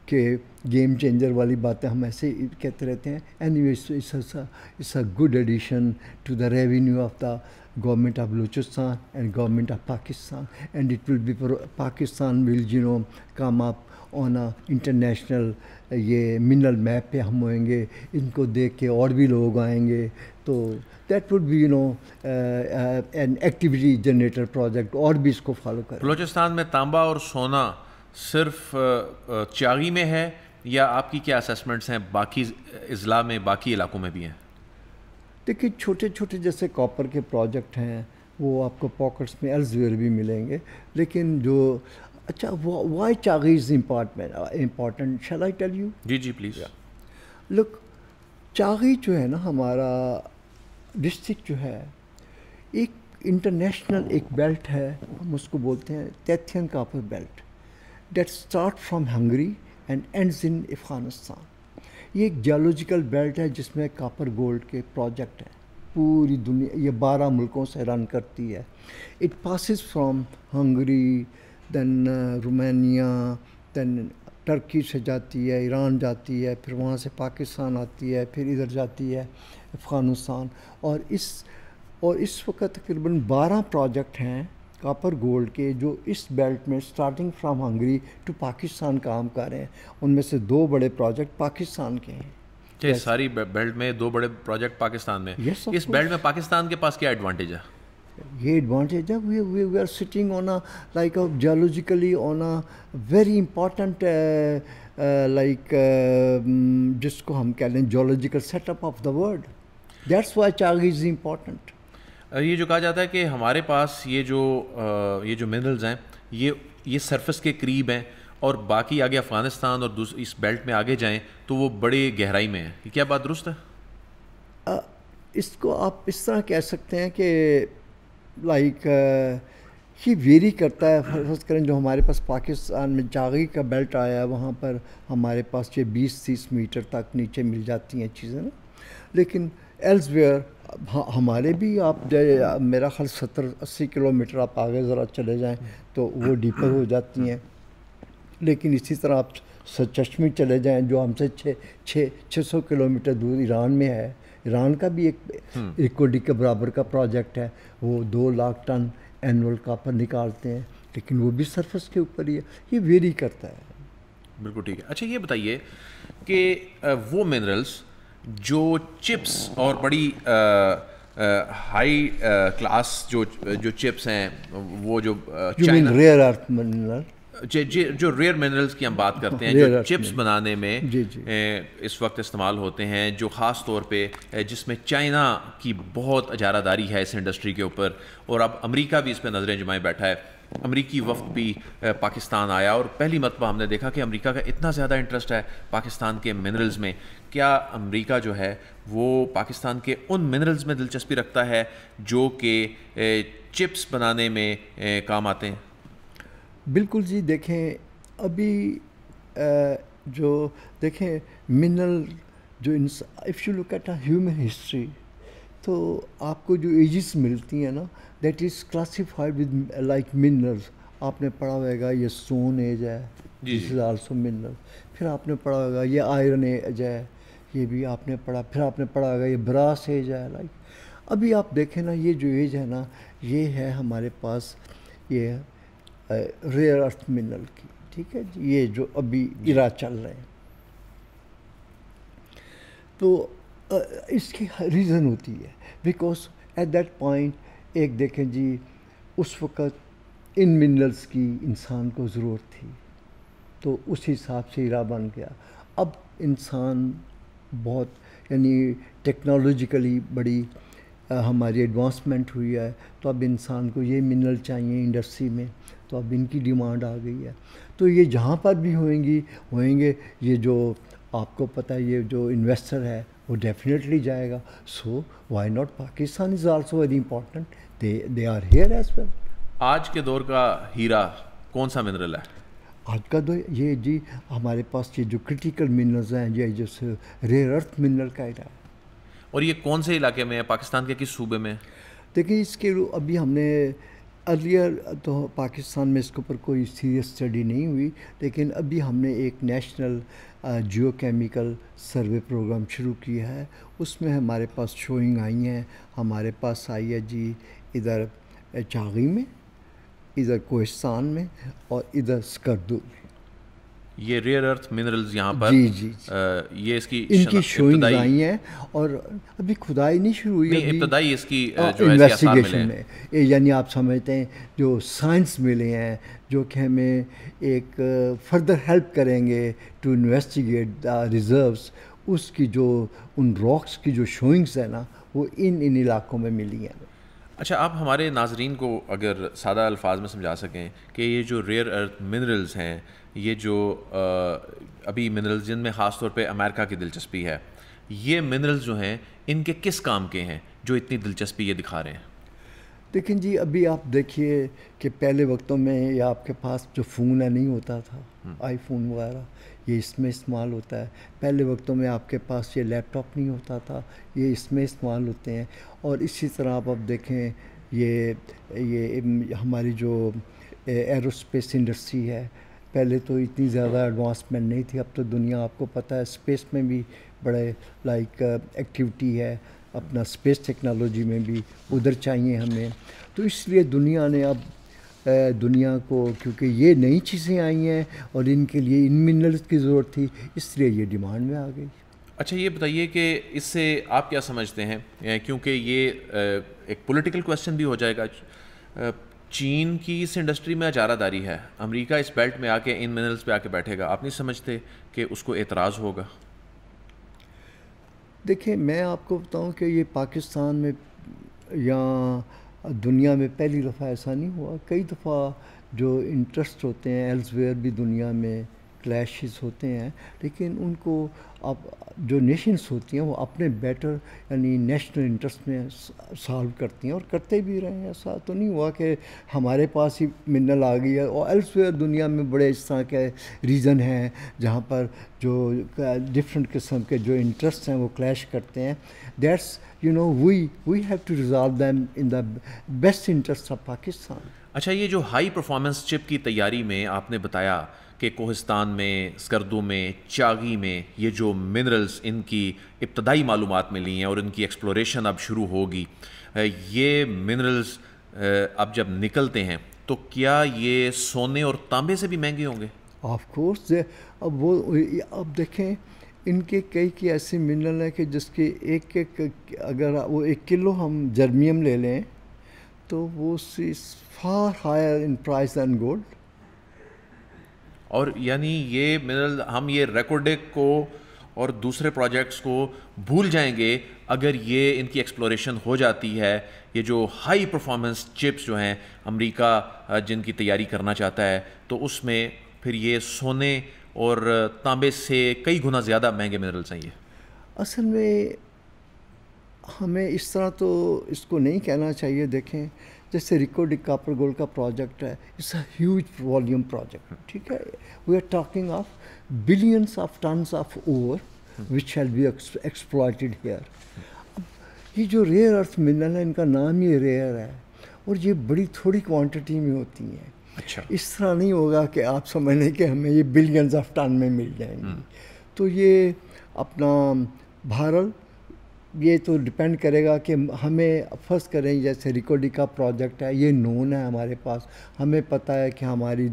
کہ گیم چینجر والی باتیں ہم ایسے ہی کہتے رہتے ہیں. Anyway it's a good addition to the revenue of the government of Balochistan and government of Pakistan, and it will be Pakistan will come up on a international یہ منرل میپ پہ ہم ہوئیں گے. ان کو دیکھ کے اور بھی لوگ آئیں گے, تو that would be an activity generator project, اور بھی اس کو فالو کریں. بلوچستان میں تانبا اور سونا صرف چاغی میں ہے, یا آپ کی کیا اسیسمنٹس ہیں باقی اضلاع میں, باقی علاقوں میں بھی ہیں؟ دیکھیے چھوٹے چھوٹے جیسے کاپر کے پروجیکٹ ہیں وہ آپ کو پاکٹس میں ایلزویئر بھی ملیں گے, لیکن جو اچھا why Chagai is important, shall I tell you? جی جی پلیز. لک, چاغی جو ہے نا ہمارا ڈسٹرکٹ جو ہے, ایک انٹرنیشنل ایک بیلٹ ہے, ہم اس کو بولتے ہیں Tethyan copper belt, that start from Hungary and ends in Afghanistan. یہ ایک جیولوجیکل بیلٹ ہے جس میں کاپر گولڈ کے پروجیکٹ ہیں پوری دنیا, یہ 12 ملکوں سے رن کرتی ہے. It passes from Hungary, then Romania, then Turkey سے جاتی ہے, ایران جاتی ہے, پھر وہاں سے پاکستان آتی ہے, پھر ادھر جاتی ہے افغانستان. اور اس وقت تقریباً 12 پروجیکٹ ہیں کاپر گولڈ کے جو اس بیلٹ میں starting from Hungary to Pakistan کام کر رہے ہیں. ان میں سے 2 بڑے پروجیکٹ پاکستان کے ہیں. اس ساری بیلٹ میں 2 بڑے پروجیکٹ پاکستان میں. اس بیلٹ میں پاکستان کے پاس کیا ایڈوانٹیج ہے؟ یہ ایڈوانٹیج ہے, we are sitting on a like geologically on a very important like جس کو ہم کہہ لیں geological set up of the world. That's why Chagai is important. یہ جو کہا جاتا ہے کہ ہمارے پاس یہ جو منرلز ہیں یہ سرفس کے قریب ہیں, اور باقی آگے افغانستان اور اس بیلٹ میں آگے جائیں تو وہ بڑے گہرائی میں ہیں, یہ کیا بات درست ہے؟ اس کو آپ اس طرح کہہ سکتے ہیں کہ لائک یہ ویری کرتا ہے. فرض کریں جو ہمارے پاس پاکستان میں چاغی کا بیلٹ آیا ہے وہاں پر ہمارے پاس یہ 20-30 میٹر تک نیچے مل جاتی ہیں چیزیں نا, لیکن ایلزویئر ہمارے بھی آپ میرا خیال 70-80 کلومیٹر آپ آگے ذرا چلے جائیں تو وہ ڈیپر ہو جاتی ہیں. لیکن اسی طرح آپ سرچشمی چلے جائیں جو ہم سے 600 کلومیٹر دور ایران میں ہے, ایران کا بھی ایک ریکارڈی کے برابر کا پروجیکٹ ہے, وہ 2 لاکھ ٹن اینول کاپر نکالتے ہیں, لیکن وہ بھی سرفس کے اوپر ہی ہے, یہ ویری کرتا ہے. بالکل ٹھیک ہے. اچھا یہ بتائیے کہ وہ منرلس جو چپس اور بڑی ہائی کلاس جو چپس ہیں, وہ جو ریئر ارتھ منرل, جو ریئر منرلس کی ہم بات کرتے ہیں, جو چپس بنانے میں اس وقت استعمال ہوتے ہیں, جو خاص طور پہ جس میں چائنا کی بہت اجارہ داری ہے اس انڈسٹری کے اوپر, اور اب امریکہ بھی اس پہ نظریں جمائے بیٹھا ہے. امریکی وفد بھی پاکستان آیا اور پہلی مرتبہ ہم نے دیکھا کہ امریکہ کا اتنا زیادہ انٹرسٹ ہے پاکستان کے منرلز میں. کیا امریکہ جو ہے وہ پاکستان کے ان منرلز میں دلچسپی رکھتا ہے جو کہ چپس بنانے میں کام آتے ہیں؟ بالکل جی. دیکھیں ابھی جو دیکھیں منرل جو if you look at human history, تو آپ کو جو ایجز ملتی ہیں نا, that is classified with like minerals. آپ نے پڑھا ہوئے گا یہ اسٹون ایج ہے, دس از آلسو منرل. پھر آپ نے پڑھا ہوگا یہ آئرن ایج ہے, یہ بھی آپ نے پڑھا. پھر آپ نے پڑھا ہوگا یہ براس ایج ہے. لائک ابھی آپ دیکھیں نا, یہ جو ایج ہے نا, یہ ہے ہمارے پاس یہ ریئر ارتھ منرل کی, ٹھیک ہے جی, یہ جو ابھی ایرا چل رہے ہیں. تو اس کی ریزن ہوتی ہے بیکاز ایٹ دیٹ پوائنٹ ایک دیکھیں جی, اس وقت ان منرلس کی انسان کو ضرورت تھی, تو اس حساب سے ایرا بن گیا. اب انسان بہت یعنی ٹیکنالوجیکلی بڑی ہماری ایڈوانسمنٹ ہوئی ہے, تو اب انسان کو یہ منرل چاہیے انڈسٹری میں, تو اب ان کی ڈیمانڈ آ گئی ہے. تو یہ جہاں پر بھی ہوئیں گے, یہ جو آپ کو پتہ ہے یہ جو انویسٹر ہے وہ ڈیفینیٹلی جائے گا. So why not, Pakistan is also very important, they are here as well. آج کے دور کا ہیرا کون سا منرل ہے؟ آج کا دور یہ جی ہمارے پاس یہ جو کرٹیکل منرلز ہیں, یہ جیسے ریئر ارتھ منرل کا ایرا ہے. اور یہ کون سے علاقے میں ہے, پاکستان کے کس صوبے میں؟ دیکھیں اس کے ابھی ہم نے ارلیئر تو پاکستان میں اس کے اوپر کوئی سیریس اسٹڈی نہیں ہوئی, لیکن ابھی ہم نے ایک national geochemical survey program شروع کیا ہے. اس میں ہمارے پاس شوئنگ آئی ہیں. ہمارے پاس آئی ہے جی ادھر چاغی میں, ادھر کوہستان میں, اور ادھر سکردو میں. یہ ریئر ارتھ منرلز یہاں پر جی یہ اس کی ان کی شوئنگ آئی ہیں, اور ابھی کھدائی نہیں شروع ہوئی, ابتدائی اس کی انویسٹیگیشن میں. یعنی آپ سمجھتے ہیں جو سائنس ملے ہیں جو کہ ہمیں ایک فردر ہیلپ کریں گے ٹو انویسٹیگیٹ دا ریزروس, اس کی جو ان راکس کی جو شوئنگس ہیں نا, وہ ان علاقوں میں ملی ہیں. اچھا, آپ ہمارے ناظرین کو اگر سادہ الفاظ میں سمجھا سکیں کہ یہ جو ریئر ارتھ منرلز ہیں, یہ جو ابھی منرلز جن میں خاص طور پہ امریکہ کی دلچسپی ہے, یہ منرلز جو ہیں ان کے کس کام کے ہیں جو اتنی دلچسپی یہ دکھا رہے ہیں؟ لیکن جی ابھی آپ دیکھیے کہ پہلے وقتوں میں یہ آپ کے پاس جو فون ہے نہیں ہوتا تھا, آئی فون وغیرہ, یہ اس میں استعمال ہوتا ہے. پہلے وقتوں میں آپ کے پاس یہ لیپ ٹاپ نہیں ہوتا تھا, یہ اس میں استعمال ہوتے ہیں. اور اسی طرح آپ دیکھیں یہ ہماری جو ایروسپیس انڈسٹری ہے, پہلے تو اتنی زیادہ ایڈوانسمنٹ نہیں تھی. اب تو دنیا آپ کو پتہ ہے اسپیس میں بھی بڑے لائک ایکٹیویٹی ہے, اپنا اسپیس ٹیکنالوجی میں بھی ادھر چاہیے ہمیں. تو اس لیے دنیا نے اب دنیا کو, کیونکہ یہ نئی چیزیں آئی ہیں اور ان کے لیے ان منرلز کی ضرورت تھی, اس لیے یہ ڈیمانڈ میں آ گئی. اچھا یہ بتائیے کہ اس سے آپ کیا سمجھتے ہیں, کیونکہ یہ ایک پولیٹیکل کویسچن بھی ہو جائے گا, چین کی اس انڈسٹری میں اجارہ داری ہے, امریکہ اس بیلٹ میں آ کے ان منرلز پہ آ کے بیٹھے گا, آپ نہیں سمجھتے کہ اس کو اعتراض ہوگا؟ دیکھیں میں آپ کو بتاؤں کہ یہ پاکستان میں یا دنیا میں پہلی دفعہ ایسا نہیں ہوا. کئی دفعہ جو انٹرسٹ ہوتے ہیں ایلز ویئر بھی دنیا میں کلیشز ہوتے ہیں, لیکن ان کو اب جو نیشنز ہوتی ہیں وہ اپنے بیٹر یعنی نیشنل انٹرسٹ میں سالو کرتی ہیں, اور کرتے بھی رہے ہیں. ایسا تو نہیں ہوا کہ ہمارے پاس ہی منرل آ گئی ہے, اور ایلز ویئر دنیا میں بڑے اس طرح کے ریزن ہیں جہاں پر جو ڈفرینٹ قسم کے جو انٹرسٹ ہیں وہ کلیش کرتے ہیں. That's we have to resolve them in the best interest of Pakistan. اچھا, یہ جو ہائی پرفارمنس چپ کی تیاری میں آپ نے بتایا کہ کوہستان میں، اسکردو میں، چاغی میں یہ جو منرلز ان کی ابتدائی معلومات ملی ہیں اور ان کی ایکسپلوریشن اب شروع ہوگی، یہ منرلز اب جب نکلتے ہیں تو کیا یہ سونے اور تانبے سے بھی مہنگے ہوں گے؟ Of course. اب دیکھیں ان کے کئی ایسے منرل ہیں کہ جس کے اگر وہ 1 کلو ہم جرمیم لے لیں تو وہ far higher in prize then gold. اور یعنی یہ منرل ہم یہ ریکورڈک کو اور دوسرے پروجیکٹس کو بھول جائیں گے اگر یہ ان کی ایکسپلوریشن ہو جاتی ہے. یہ جو ہائی پرفارمنس چپس جو ہیں امریکہ جن کی تیاری کرنا چاہتا ہے تو اس میں پھر یہ سونے اور تانبے سے کئی گنا زیادہ مہنگے منرلس ہیں. یہ اصل میں ہمیں اس طرح تو اس کو نہیں کہنا چاہیے. دیکھیں جیسے ریکارڈک کاپر گولڈ کا پروجیکٹ ہے، it's a huge volume project. ٹھیک ہے، we are talking of billions of tons of ore which shall be exploited here. اب یہ جو ریئر ارتھ منرل ہے ان کا نام ہی ریئر ہے اور یہ بڑی تھوڑی کوانٹٹی میں ہوتی ہیں. اچھا، اس طرح نہیں ہوگا کہ آپ سمجھ لیں کہ ہمیں یہ بلینز آف ٹن میں مل جائیں گی. تو یہ اپنا بہرحال یہ تو ڈپینڈ کرے گا کہ ہمیں فرض کریں جیسے ریکارڈک کا پروجیکٹ ہے، یہ نون ہے ہمارے پاس، ہمیں پتہ ہے کہ ہماری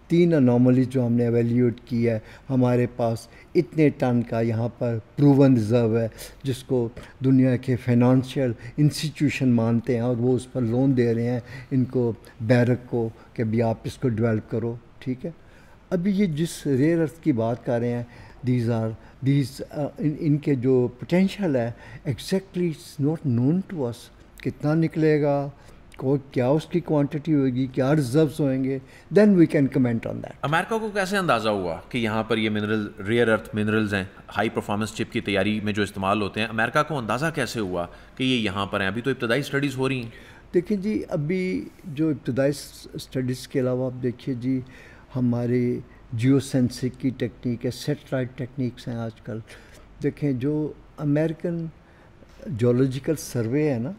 3 انوملیز جو ہم نے ایویلیویٹ کی ہے، ہمارے پاس اتنے ٹن کا یہاں پر پروون ریزرو ہے جس کو دنیا کے فائنانشیل انسٹیٹیوشن مانتے ہیں اور وہ اس پر لون دے رہے ہیں ان کو، بیرک کو، کہ بھی آپ اس کو ڈیولپ کرو. ٹھیک ہے، ابھی یہ جس ریئر ارتھ کی بات کر رہے ہیں ان کے جو پوٹینشیل ہے exactly it's not known to us. کتنا نکلے گا، کیا اس کی کوانٹٹی ہوگی، کیا ریزروز ہوئیں گے، then we can comment on that. America کو کیسے اندازہ ہوا کہ یہاں پر یہ منرل ریئر ارتھ منرلز ہیں ہائی پرفارمنس چپ کی تیاری میں جو استعمال ہوتے ہیں؟ امریکہ کو اندازہ کیسے ہوا کہ یہ یہاں پر ہیں؟ ابھی تو ابتدائی اسٹڈیز ہو رہی ہیں. دیکھیں جی، ابھی جو ابتدائی اسٹڈیز کے علاوہ آپ دیکھیے جی ہمارے جیو سینسنگ کی ٹیکنیک ہے، سیٹلائٹ ٹیکنیکس ہیں آج کل. دیکھیں جو امریکن جیولوجیکل سروے ہے نا،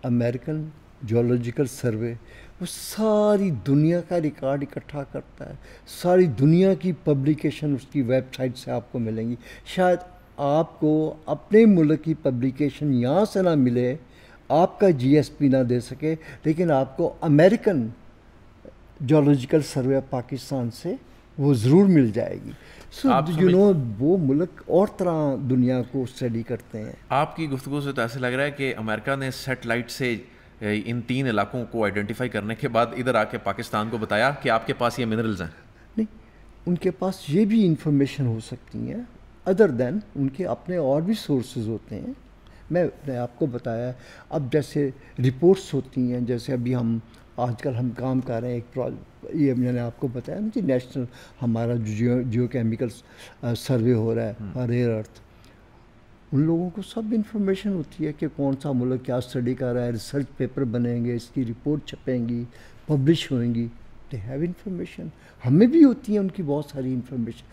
امریکن جیولوجیکل سروے، وہ ساری دنیا کا ریکارڈ اکٹھا کرتا ہے. ساری دنیا کی پبلیکیشن اس کی ویب سائٹ سے آپ کو ملیں گی. شاید آپ کو اپنے ملک کی پبلیکیشن یہاں سے نہ ملے، آپ کا جی ایس پی نہ دے سکے، لیکن آپ کو American geological survey of Pakistan سے وہ ضرور مل جائے گی. سو یو نو وہ ملک اور طرح دنیا کو اسٹڈی کرتے ہیں. آپ کی گفتگو سے تو ایسے لگ رہا ہے کہ امریکہ نے سیٹلائٹ سے ان 3 علاقوں کو آئیڈینٹیفائی کرنے کے بعد ادھر آ کے پاکستان کو بتایا کہ آپ کے پاس یہ منرلز ہیں. نہیں، ان کے پاس یہ بھی انفارمیشن ہو سکتی ہیں ادر دین ان کے اپنے اور بھی سورسز ہوتے ہیں. میں نے آپ کو بتایا اب جیسے رپورٹس ہوتی ہیں، جیسے ابھی آج کل ہم کام کر رہے ہیں ایک یہ میں نے آپ کو بتایا نا جی، نیشنل ہمارا جیو کیمیکل سروے ہو رہا ہے ریئر ارتھ. ان لوگوں کو سب انفارمیشن ہوتی ہے کہ کون سا ملک کیا اسٹڈی کر رہا ہے، ریسرچ پیپر بنیں گے، اس کی رپورٹ چھپیں گی، پبلش ہوئیں گی. They have information. ہمیں بھی ہوتی ہیں ان کی بہت ساری انفارمیشن،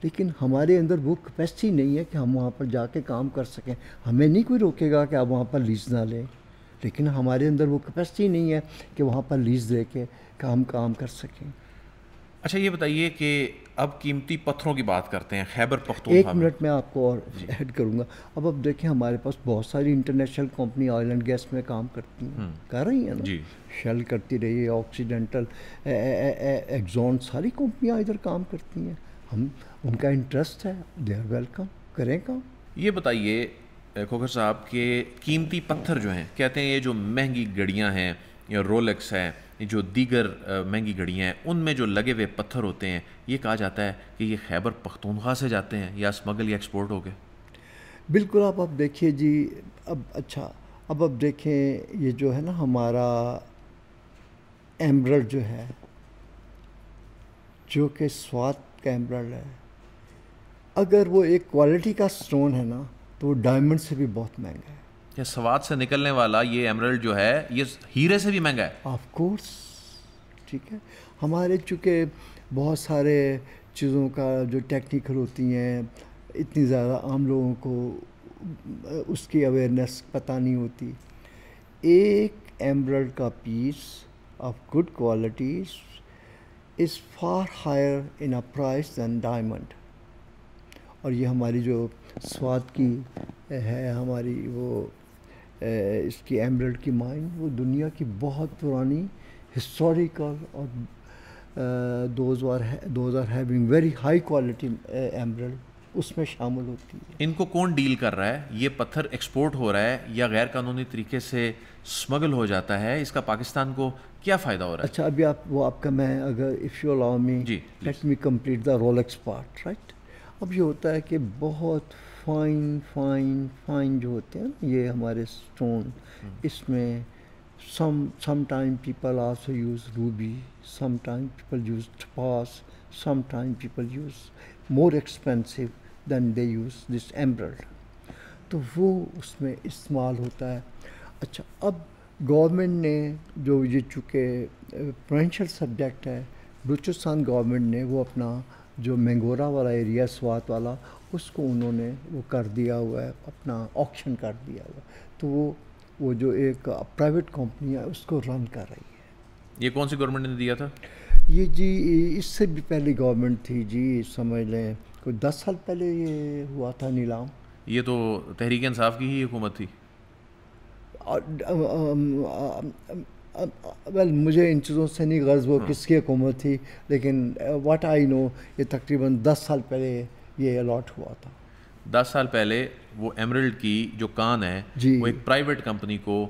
لیکن ہمارے اندر وہ کیپیسٹی نہیں ہے کہ ہم وہاں پر جا کے کام کر سکیں. ہمیں نہیں کوئی روکے گا کہ آپ وہاں پر لیز نہ لیں، لیکن ہمارے اندر وہ کیپیسٹی نہیں ہے کہ وہاں پر لیز دے کے ہم کام کر سکیں. اچھا یہ بتائیے کہ اب قیمتی پتھروں کی بات کرتے ہیں. خیبر پختونخوا 1 منٹ میں آپ کو اور ایڈ کروں گا. اب دیکھیں ہمارے پاس بہت ساری international company oil and gas میں کام کرتی ہیں، کر رہی ہیں نا. جی، شیل کرتی رہی ہے، آکسیڈنٹل، ایگزون، ساری کمپنیاں ادھر کام کرتی ہیں. ہم ان کا انٹرسٹ ہے، دے آر ویلکم، کریں کام. یہ بتائیے کھوکھر صاحب کہ قیمتی پتھر جو ہیں، کہتے ہیں یہ جو مہنگی گھڑیاں ہیں یا رولیکس ہے، جو دیگر مہنگی گھڑیاں ہیں، ان میں جو لگے ہوئے پتھر ہوتے ہیں، یہ کہا جاتا ہے کہ یہ خیبر پختونخوا سے جاتے ہیں یا اسمگل یا ایکسپورٹ ہو گئے. بالکل. اب دیکھیے جی، اب دیکھیں یہ جو ہے نا ہمارا ایمرلڈ جو ہے، جو کہ سوات کا ایمرلڈ ہے، اگر وہ ایک کوالٹی کا سٹون ہے نا تو وہ ڈائمنڈ سے بھی بہت مہنگا ہے. یا سوات سے نکلنے والا یہ ایمرلڈ جو ہے یہ ہیرے سے بھی مہنگا ہے. Of course. ٹھیک ہے، ہمارے چونکہ بہت سارے چیزوں کا جو ٹیکنیکل ہوتی ہیں، اتنی زیادہ عام لوگوں کو اس کی اویئرنیس پتہ نہیں ہوتی. ایک ایمرلڈ کا piece of good quality is far higher in a price than diamond. اور یہ ہماری جو سوات کی ہے ہماری وہ اس کی ایمرلڈ کی مائن وہ دنیا کی بہت پرانی ہسٹوریکل اور those are having very high quality emerald اس میں شامل ہوتی ہے. ان کو کون ڈیل کر رہا ہے؟ یہ پتھر ایکسپورٹ ہو رہا ہے یا غیر قانونی طریقے سے اسمگل ہو جاتا ہے؟ اس کا پاکستان کو کیا فائدہ ہو رہا ہے؟ اچھا ابھی آپ کا میں اگر if you allow me let me complete the Rolex part right. اب یہ ہوتا ہے کہ بہت فائن جو ہوتے ہیں یہ ہمارے اسٹون اس میں some time people also use ruby, some time people use topaz, some time people use more expensive than they use this emerald. تو وہ اس میں استعمال ہوتا ہے. اچھا اب گورنمنٹ نے جو یہ چونکہ پروونشل سبجیکٹ ہے بلوچستان گورنمنٹ نے وہ اپنا جو مینگورا والا ایریا سوات والا اس کو انہوں نے وہ کر دیا ہوا ہے اپنا آکشن کر دیا ہوا ہے. تو وہ جو ایک پرائیویٹ کمپنی ہے اس کو رن کر رہی ہے. یہ کون سی گورنمنٹ نے دیا تھا یہ؟ جی اس سے بھی پہلی گورنمنٹ تھی جی, سمجھ لیں کوئی 10 سال پہلے یہ ہوا تھا نیلام. یہ تو تحریک انصاف کی ہی حکومت تھی. ویل مجھے ان چیزوں سے نہیں غرض وہ کس کی حکومت تھی, لیکن واٹ آئی نو یہ تقریباً 10 سال پہلے یہ الاٹ ہوا تھا. 10 سال پہلے وہ ایمرلڈ کی جو کان ہے وہ ایک پرائیویٹ کمپنی کو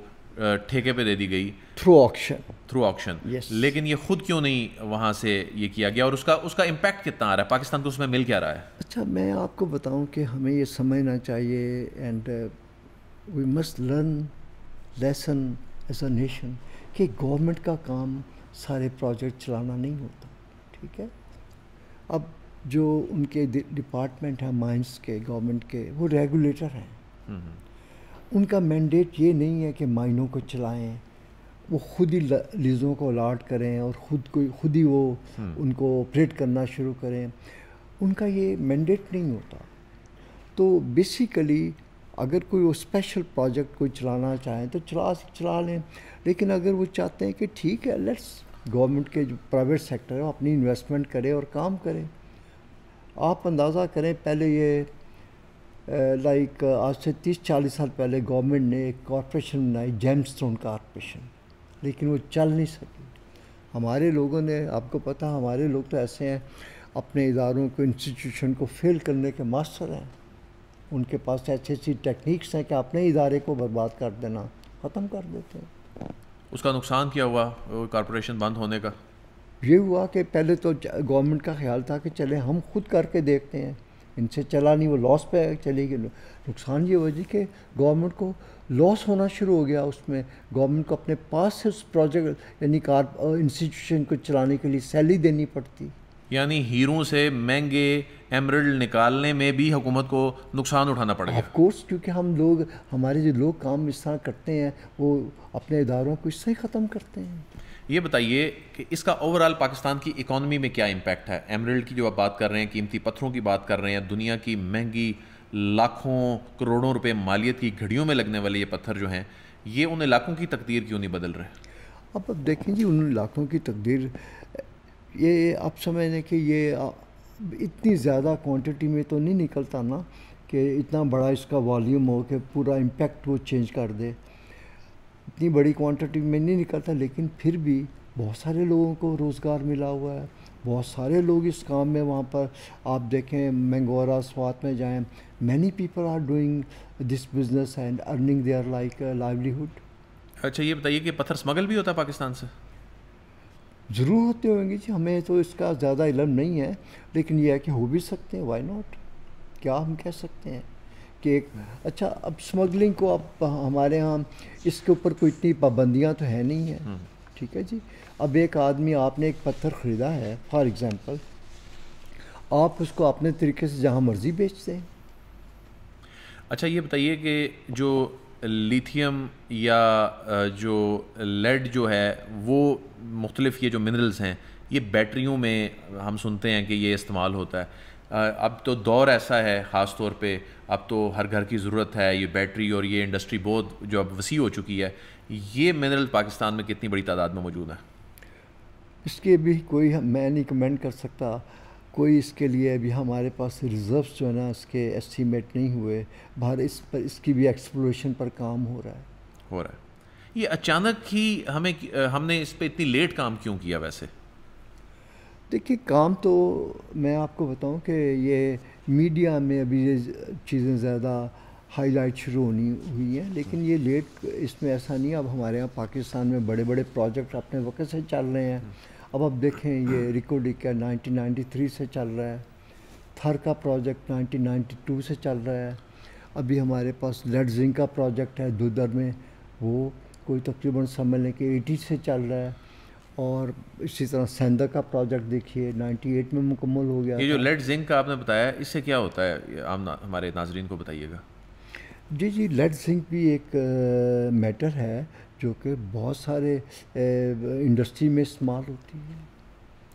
ٹھیکے پہ دے دی گئی تھرو آکشن. لیکن یہ خود کیوں نہیں وہاں سے یہ کیا گیا اور اس کا امپیکٹ کتنا آ رہا ہے پاکستان کو, اس میں مل کیا رہا ہے؟ اچھا میں آپ کو بتاؤں کہ ہمیں یہ سمجھنا چاہیے and we must learn lesson as a nation کہ گورنمنٹ کا کام سارے پروجیکٹ چلانا نہیں ہوتا. ٹھیک ہے, اب جو ان کے ڈپارٹمنٹ ہیں مائنس کے گورنمنٹ کے وہ ریگولیٹر ہیں. ان کا مینڈیٹ یہ نہیں ہے کہ مائنوں کو چلائیں, وہ خود ہی لیزوں کو الاٹ کریں اور خود ہی وہ ان کو آپریٹ کرنا شروع کریں. ان کا یہ مینڈیٹ نہیں ہوتا. تو بیسیکلی اگر کوئی وہ اسپیشل پروجیکٹ کوئی چلانا چاہیں تو چلا لیں, لیکن اگر وہ چاہتے ہیں کہ ٹھیک ہے لیٹس گورنمنٹ کے جو پرائیویٹ سیکٹر ہے وہ اپنی انویسٹمنٹ کرے اور کام کرے. آپ اندازہ کریں پہلے یہ لائک آج سے 30-40 سال پہلے گورنمنٹ نے ایک کارپوریشن بنائی جیم اسٹون کارپوریشن, لیکن وہ چل نہیں سکی. ہمارے لوگوں نے, آپ کو پتہ ہمارے لوگ تو ایسے ہیں اپنے اداروں کو انسٹیٹیوشن کو فیل کرنے کے ماسٹر ہیں. ان کے پاس ایسی ٹیکنیکس ہیں کہ اپنے ادارے کو برباد کر دینا, ختم کر دیتے ہیں. اس کا نقصان کیا ہوا کارپوریشن بند ہونے کا؟ یہ ہوا کہ پہلے تو گورنمنٹ کا خیال تھا کہ چلیں ہم خود کر کے دیکھتے ہیں, ان سے چلا نہیں, وہ لاس پہ چلی گئی. نقصان یہ ہوا جی کہ گورنمنٹ کو لاس ہونا شروع ہو گیا. اس میں گورنمنٹ کو اپنے پاس سے اس پروجیکٹ یعنی انسٹیٹیوشن کو چلانے کے لیے سیلری دینی پڑتی. یعنی ہیروں سے مہنگے ایمرلڈ نکالنے میں بھی حکومت کو نقصان اٹھانا پڑ گیا. آف کورس, کیونکہ ہم لوگ ہمارے جو لوگ کام اس طرح کرتے ہیں وہ اپنے اداروں کو اس سے ہی ختم کرتے ہیں. یہ بتائیے کہ اس کا اوور آل پاکستان کی اکانومی میں کیا امپیکٹ ہے؟ ایمرلڈ کی جو آپ بات کر رہے ہیں, قیمتی پتھروں کی بات کر رہے ہیں, دنیا کی مہنگی لاکھوں کروڑوں روپے مالیت کی گھڑیوں میں لگنے والے یہ پتھر جو ہیں یہ ان علاقوں کی تقدیر کیوں نہیں بدل رہے؟ اب دیکھیں جی ان علاقوں کی تقدیر یہ آپ سمجھ لیں کہ یہ اتنی زیادہ کوانٹٹی میں تو نہیں نکلتا نا کہ اتنا بڑا اس کا والیوم ہو کہ پورا امپیکٹ وہ چینج کر دے. اتنی بڑی کوانٹٹی میں نہیں نکلتا, لیکن پھر بھی بہت سارے لوگوں کو روزگار ملا ہوا ہے. بہت سارے لوگ اس کام میں وہاں پر آپ دیکھیں مینگورا سوات میں جائیں, many people are doing this business and earning their like livelihood. اچھا یہ بتائیے کہ پتھر اسمگل بھی ہوتا ہے پاکستان سے؟ ضرور ہوتے ہوں گے جی, ہمیں تو اس کا زیادہ علم نہیں ہے, لیکن یہ ہے کہ ہو بھی سکتے ہیں. وائی ناٹ, کیا ہم کہہ سکتے ہیں کہ ایک اچھا اب اسمگلنگ کو اب ہمارے ہاں اس کے اوپر کوئی اتنی پابندیاں تو ہے نہیں ہیں. ٹھیک ہے جی, اب ایک آدمی آپ نے ایک پتھر خریدا ہے فار ایگزامپل, آپ اس کو اپنے طریقے سے جہاں مرضی بیچتے ہیں. اچھا یہ بتائیے کہ جو لیتھیم یا جو لیڈ جو ہے وہ مختلف یہ جو منرلز ہیں یہ بیٹریوں میں ہم سنتے ہیں کہ یہ استعمال ہوتا ہے. اب تو دور ایسا ہے, خاص طور پہ اب تو ہر گھر کی ضرورت ہے یہ بیٹری, اور یہ انڈسٹری بہت جو اب وسیع ہو چکی ہے. یہ منرل پاکستان میں کتنی بڑی تعداد میں موجود ہے؟ اس کے بھی کوئی میں نہیں کمنٹ کر سکتا، کوئی اس کے لیے ابھی ہمارے پاس ریزروس جو ہے نا اس کے ایسٹیمیٹ نہیں ہوئے، باہر اس پر اس کی بھی ایکسپلوریشن پر کام ہو رہا ہے۔ یہ اچانک ہی ہم نے اس پہ اتنی لیٹ کام کیوں کیا ویسے؟ دیکھیے کام تو میں آپ کو بتاؤں کہ یہ میڈیا میں ابھی یہ چیزیں زیادہ ہائی لائٹ شروع ہونی ہوئی ہیں، لیکن یہ لیٹ اس میں ایسا نہیں ہے۔ اب ہمارے یہاں پاکستان میں بڑے بڑے پروجیکٹ اپنے وقت سے چل رہے ہیں۔ اب آپ دیکھیں یہ ریکوڈک کا 1993 سے چل رہا ہے، تھر کا پروجیکٹ 1992 سے چل رہا ہے، ابھی ہمارے پاس لیڈ زنک کا پروجیکٹ ہے دودھر میں، وہ کوئی تقریباً سمجھ لیں کہ 80 سے چل رہا ہے، اور اسی طرح سیندا کا پروجیکٹ دیکھیے 98 میں مکمل ہو گیا۔ یہ جو لیڈ زنک کا آپ نے بتایا اس سے کیا ہوتا ہے، عام ہمارے ناظرین کو بتائیے گا۔ جی لیڈ زنک بھی ایک میٹر ہے جو کہ بہت سارے انڈسٹری میں استعمال ہوتی ہے۔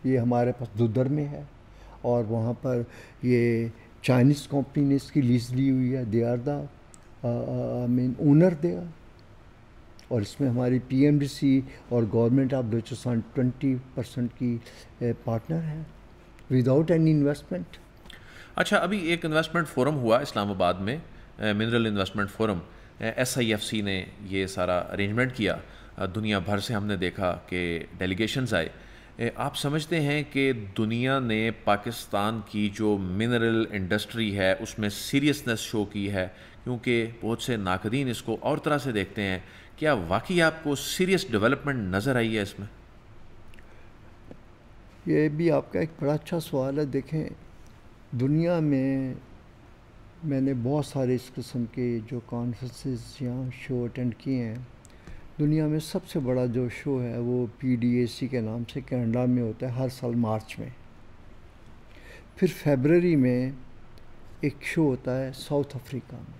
یہ ہمارے پاس دودھر میں ہے، اور وہاں پر یہ چائنیز کمپنی نے اس کی لیز لی ہوئی ہے، they are the owner they are, اور اس میں ہماری پی ایم ڈی سی اور گورنمنٹ آف بلوچستان 20% کی پارٹنر ہے وداؤٹ اینی انویسٹمنٹ۔ اچھا، ابھی ایک انویسٹمنٹ فورم ہوا اسلام آباد میں، منرل انویسٹمنٹ فورم، SIFC نے یہ سارا ارینجمنٹ کیا، دنیا بھر سے ہم نے دیکھا کہ ڈیلیگیشنز آئے۔ آپ سمجھتے ہیں کہ دنیا نے پاکستان کی جو منرل انڈسٹری ہے اس میں سیریسنس شو کی ہے؟ کیونکہ بہت سے ناقدین اس کو اور طرح سے دیکھتے ہیں۔ کیا واقعی آپ کو سیریس ڈیولپمنٹ نظر آئی ہے اس میں؟ یہ بھی آپ کا ایک بڑا اچھا سوال ہے۔ دیکھیں دنیا میں نے بہت سارے اس قسم کے جو کانفرنسز یا شو اٹینڈ کیے ہیں۔ دنیا میں سب سے بڑا جو شو ہے وہ PDAC کے نام سے کینیڈا میں ہوتا ہے ہر سال مارچ میں، پھر فیبرری میں ایک شو ہوتا ہے ساؤتھ افریقہ میں۔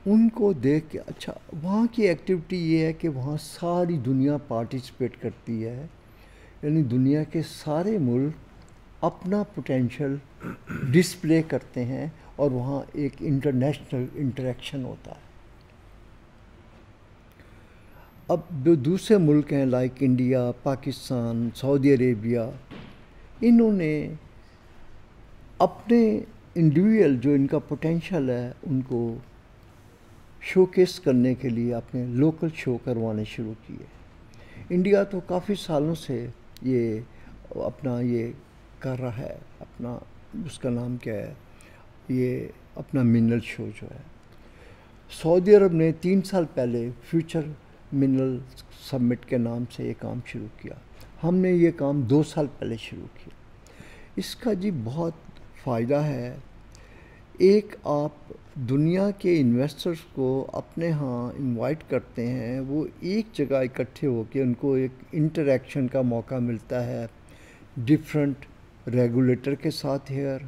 ان کو دیکھ کے اچھا، وہاں کی ایکٹیویٹی یہ ہے کہ وہاں ساری دنیا پارٹیسپیٹ کرتی ہے، یعنی دنیا کے سارے ملک اپنا پوٹینشل ڈسپلے کرتے ہیں، اور وہاں ایک انٹرنیشنل انٹریکشن ہوتا ہے۔ اب جو دوسرے ملک ہیں لائک انڈیا، پاکستان، سعودی عربیہ، انہوں نے اپنے انڈیویجول جو ان کا پوٹینشل ہے ان کو شو کیس کرنے کے لیے اپنے لوکل شو کروانے شروع کیے۔ انڈیا تو کافی سالوں سے یہ اپنا یہ کر رہا ہے، اپنا اس کا نام کیا ہے، یہ اپنا منرل شو جو ہے۔ سعودی عرب نے 3 سال پہلے فیوچر منرل سمٹ کے نام سے یہ کام شروع کیا۔ ہم نے یہ کام 2 سال پہلے شروع کیا۔ اس کا جی بہت فائدہ ہے۔ ایک آپ دنیا کے انویسٹرز کو اپنے ہاں انوائٹ کرتے ہیں، وہ ایک جگہ اکٹھے ہو کے ان کو ایک انٹریکشن کا موقع ملتا ہے، ڈفرینٹ ریگولیٹر کے ساتھ ہیئر،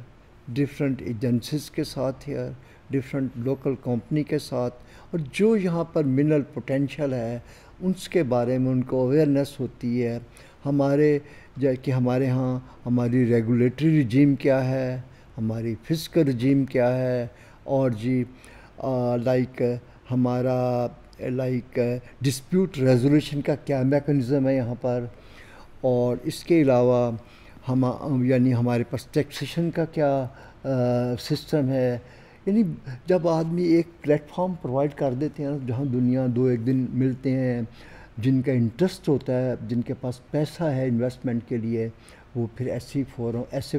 ڈفرینٹ ایجنسیز کے ساتھ ہیئر، ڈفرینٹ لوکل کمپنی کے ساتھ، اور جو یہاں پر منرل پوٹینشل ہے اس کے بارے میں ان کو اویئرنیس ہوتی ہے۔ کہ ہمارے ہاں ہماری ریگولیٹری رجیم کیا ہے، ہماری فسکل رجیم کیا ہے، اور جی لائک ہمارا ڈسپیوٹ ریزولوشن کا کیا میکانزم ہے یہاں پر، اور اس کے علاوہ یعنی ہمارے پاس ٹیکسیشن کا کیا سسٹم ہے۔ یعنی جب آدمی ایک پلیٹ فارم پرووائڈ کر دیتے ہیں جہاں دنیا 2-1 دن ملتے ہیں، جن کا انٹرسٹ ہوتا ہے، جن کے پاس پیسہ ہے انویسٹمنٹ کے لیے، وہ پھر ایسے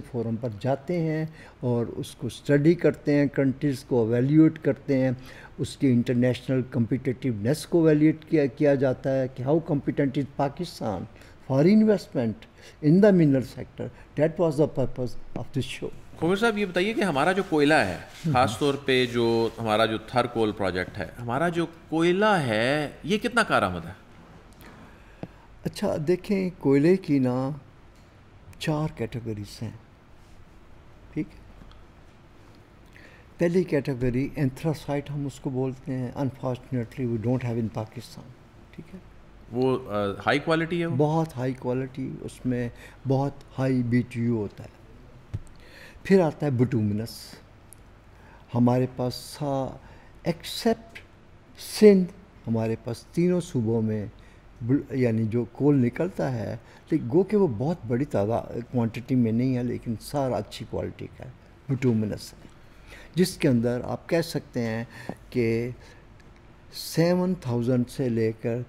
فورم پر جاتے ہیں اور اس کو اسٹڈی کرتے ہیں، کنٹریز کو ایویلیویٹ کرتے ہیں، اس کی انٹرنیشنل کمپیٹیٹیونیس کو ایویلیویٹ کیا جاتا ہے کہ how competent is Pakistan for investment in the mineral sector. That was the purpose of this show. Khokhar صاحب یہ بتائیے کہ ہمارا جو کوئلہ ہے، خاص طور پہ جو ہمارا جو تھر کول پروجیکٹ ہے، ہمارا جو کوئلہ ہے یہ کتنا کارآمد ہے؟ اچھا دیکھیں، کوئلے کی 4 کیٹیگریز ہیں، ٹھیک ہے۔ پہلی کیٹیگری اینتھراسائٹ ہم اس کو بولتے ہیں، unfortunately we don't have in Pakistan, ٹھیک ہے۔ وہ ہائی کوالٹی ہے؟ بہت ہائی کوالٹی، اس میں بہت ہائی BTU ہوتا ہے۔ پھر آتا ہے بٹومنس، ہمارے پاس ایکسیپٹ سندھ، ہمارے پاس تینوں صوبوں میں یعنی جو کول نکلتا ہے، لیکن گو کہ وہ بہت بڑی تعداد کوانٹٹی میں نہیں ہے، لیکن سارا اچھی کوالٹی کا ہے، بٹومنس ہے، جس کے اندر آپ کہہ سکتے ہیں کہ 7000 سے لے کر